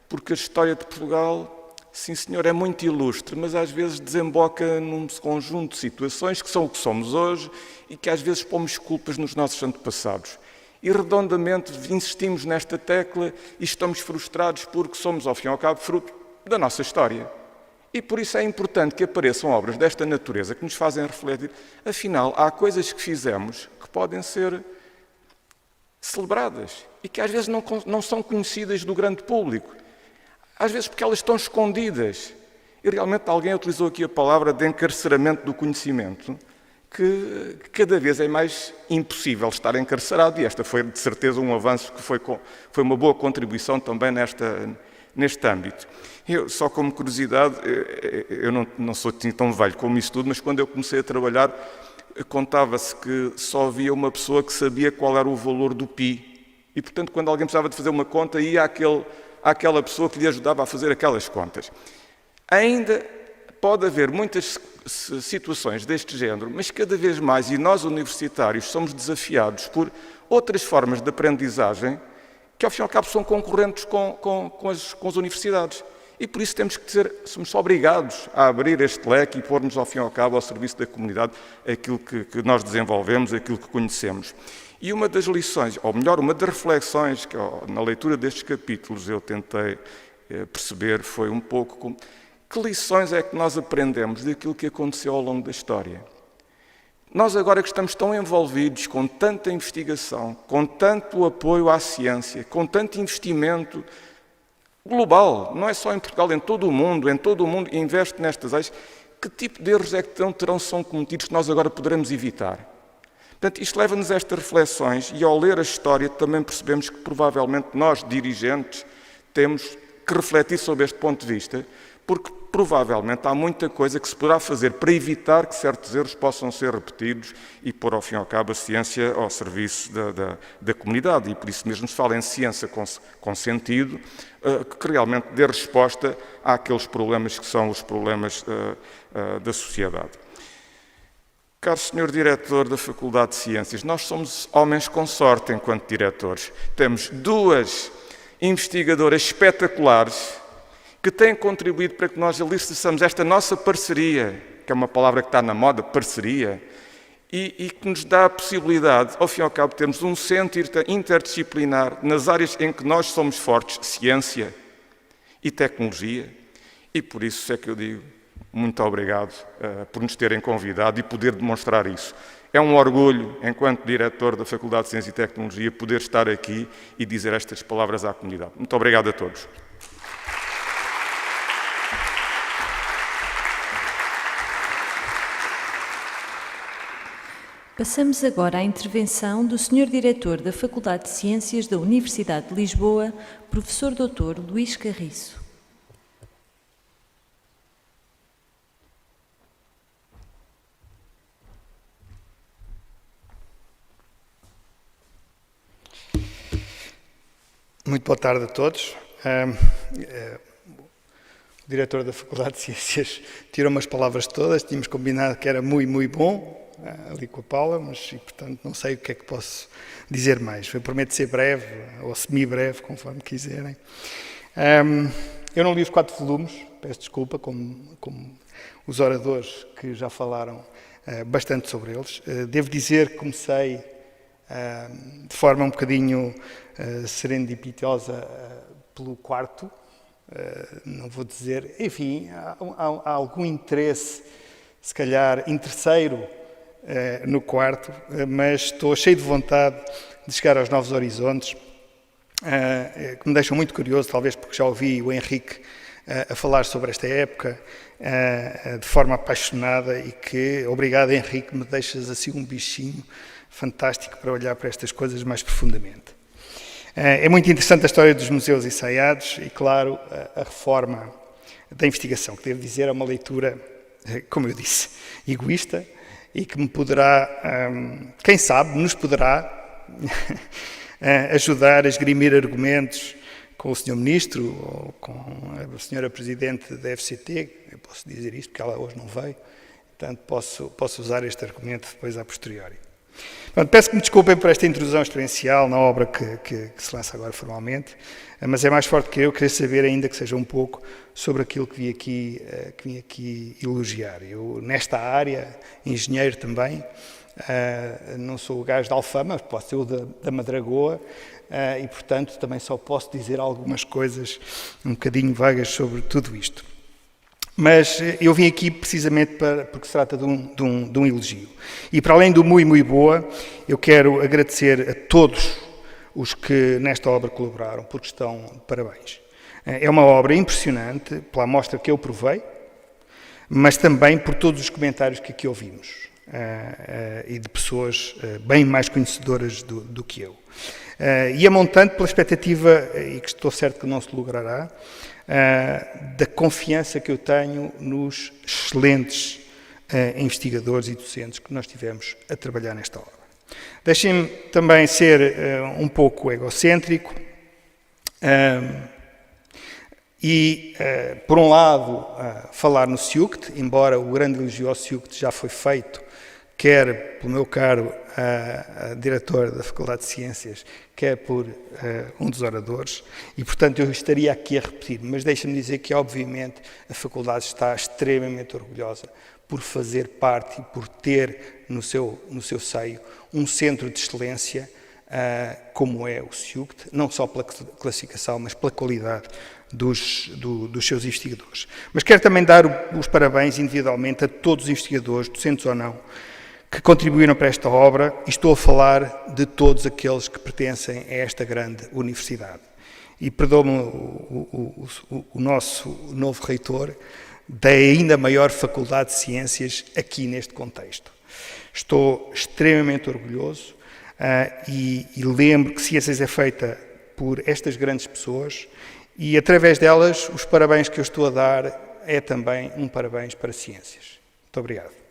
S10: porque a história de Portugal, sim senhor, é muito ilustre, mas às vezes desemboca num conjunto de situações que são o que somos hoje e que às vezes pomos culpas nos nossos antepassados. E redondamente insistimos nesta tecla e estamos frustrados porque somos, ao fim e ao cabo, fruto da nossa história. E por isso é importante que apareçam obras desta natureza que nos fazem refletir. Afinal, há coisas que fizemos que podem ser celebradas e que às vezes não são conhecidas do grande público. Às vezes porque elas estão escondidas. E realmente alguém utilizou aqui a palavra de encarceramento do conhecimento, que cada vez é mais impossível estar encarcerado, e esta foi de certeza um avanço que foi uma boa contribuição também neste âmbito. Eu, só como curiosidade, eu não sou tão velho como isso tudo, mas quando eu comecei a trabalhar, contava-se que só havia uma pessoa que sabia qual era o valor do pi. E, portanto, quando alguém precisava de fazer uma conta, ia àquela pessoa que lhe ajudava a fazer aquelas contas. Ainda pode haver muitas situações deste género, mas cada vez mais, e nós universitários somos desafiados por outras formas de aprendizagem que, ao fim e ao cabo, são concorrentes com as universidades. E por isso somos obrigados a abrir este leque e pormos, ao fim e ao cabo, ao serviço da comunidade aquilo que nós desenvolvemos, aquilo que conhecemos. E uma das lições, ou melhor, uma das reflexões que na leitura destes capítulos eu tentei perceber foi um pouco como que lições é que nós aprendemos daquilo que aconteceu ao longo da história. Nós agora que estamos tão envolvidos com tanta investigação, com tanto apoio à ciência, com tanto investimento global, não é só em Portugal, em todo o mundo investe nestas áreas, que tipo de erros é que são cometidos que nós agora poderemos evitar? Portanto, isto leva-nos a estas reflexões e ao ler a história também percebemos que provavelmente nós, dirigentes, temos que refletir sobre este ponto de vista, porque provavelmente há muita coisa que se poderá fazer para evitar que certos erros possam ser repetidos e pôr, ao fim e ao cabo, a ciência ao serviço da comunidade. E por isso mesmo se fala em ciência com sentido, que realmente dê resposta àqueles problemas que são os problemas da sociedade. Caro Sr. Diretor da Faculdade de Ciências, nós somos homens com sorte enquanto diretores. Temos 2 investigadoras espetaculares que têm contribuído para que nós alicerçamos esta nossa parceria, que é uma palavra que está na moda, parceria, e que nos dá a possibilidade, ao fim e ao cabo, de termos um centro interdisciplinar nas áreas em que nós somos fortes, ciência e tecnologia, e por isso é que eu digo muito obrigado por nos terem convidado e poder demonstrar isso. É um orgulho, enquanto diretor da Faculdade de Ciência e Tecnologia, poder estar aqui e dizer estas palavras à comunidade. Muito obrigado a todos.
S1: Passamos agora à intervenção do Sr. Diretor da Faculdade de Ciências da Universidade de Lisboa, Professor Dr. Luís Carriço.
S11: Muito boa tarde a todos. O diretor da Faculdade de Ciências tirou umas palavras todas, tínhamos combinado que era muito bom, ali com a Paula, mas, e, portanto, não sei o que é que posso dizer mais. Eu prometo ser breve, ou semi-breve, conforme quiserem. Eu não li os 4 volumes, peço desculpa, como os oradores que já falaram bastante sobre eles. Devo dizer que comecei de forma um bocadinho serendipitosa pelo 4º, não vou dizer, enfim, há algum interesse, se calhar interesseiro no 4º, mas estou cheio de vontade de chegar aos novos horizontes, que me deixam muito curioso, talvez porque já ouvi o Henrique a falar sobre esta época de forma apaixonada e que, obrigado Henrique, me deixas assim um bichinho fantástico para olhar para estas coisas mais profundamente. É muito interessante a história dos museus ensaiados e, claro, a reforma da investigação, que devo dizer é uma leitura, como eu disse, egoísta e que me poderá, quem sabe, nos poderá ajudar a esgrimir argumentos com o Sr. Ministro ou com a Sra. Presidente da FCT, eu posso dizer isto porque ela hoje não veio, portanto posso usar este argumento depois a posteriori. Pronto, peço que me desculpem por esta introdução experiencial na obra que se lança agora formalmente, mas é mais forte que eu querer saber ainda que seja um pouco sobre aquilo que vim aqui elogiar. Eu, nesta área, engenheiro também, não sou o gajo da Alfama, posso ser o da Madragoa, e, portanto, também só posso dizer algumas coisas um bocadinho vagas sobre tudo isto. Mas eu vim aqui precisamente porque se trata de um elogio. E para além do muito boa, eu quero agradecer a todos os que nesta obra colaboraram, porque estão de parabéns. É uma obra impressionante, pela amostra que eu provei, mas também por todos os comentários que aqui ouvimos, e de pessoas bem mais conhecedoras do que eu. E a montante pela expectativa, e que estou certo que não se logrará, da confiança que eu tenho nos excelentes investigadores e docentes que nós tivemos a trabalhar nesta obra. Deixem-me também ser um pouco egocêntrico e, por um lado, falar no SIUCT, embora o grande elogio ao SIUCT já foi feito, quer pelo meu caro diretor da Faculdade de Ciências, quer por um dos oradores, e, portanto, eu estaria aqui a repetir, mas deixa-me dizer que, obviamente, a Faculdade está extremamente orgulhosa por fazer parte e por ter no seu seio um centro de excelência como é o SIUCT, não só pela classificação, mas pela qualidade dos seus investigadores. Mas quero também dar os parabéns individualmente a todos os investigadores, docentes ou não, que contribuíram para esta obra, e estou a falar de todos aqueles que pertencem a esta grande universidade. E perdoe-me o nosso novo reitor da ainda maior Faculdade de Ciências aqui neste contexto. Estou extremamente orgulhoso e lembro que ciências é feita por estas grandes pessoas e, através delas, os parabéns que eu estou a dar é também um parabéns para ciências. Muito obrigado.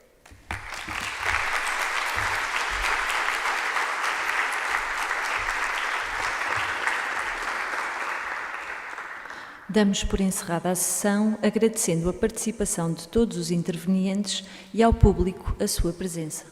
S1: Damos por encerrada a sessão, agradecendo a participação de todos os intervenientes e ao público a sua presença.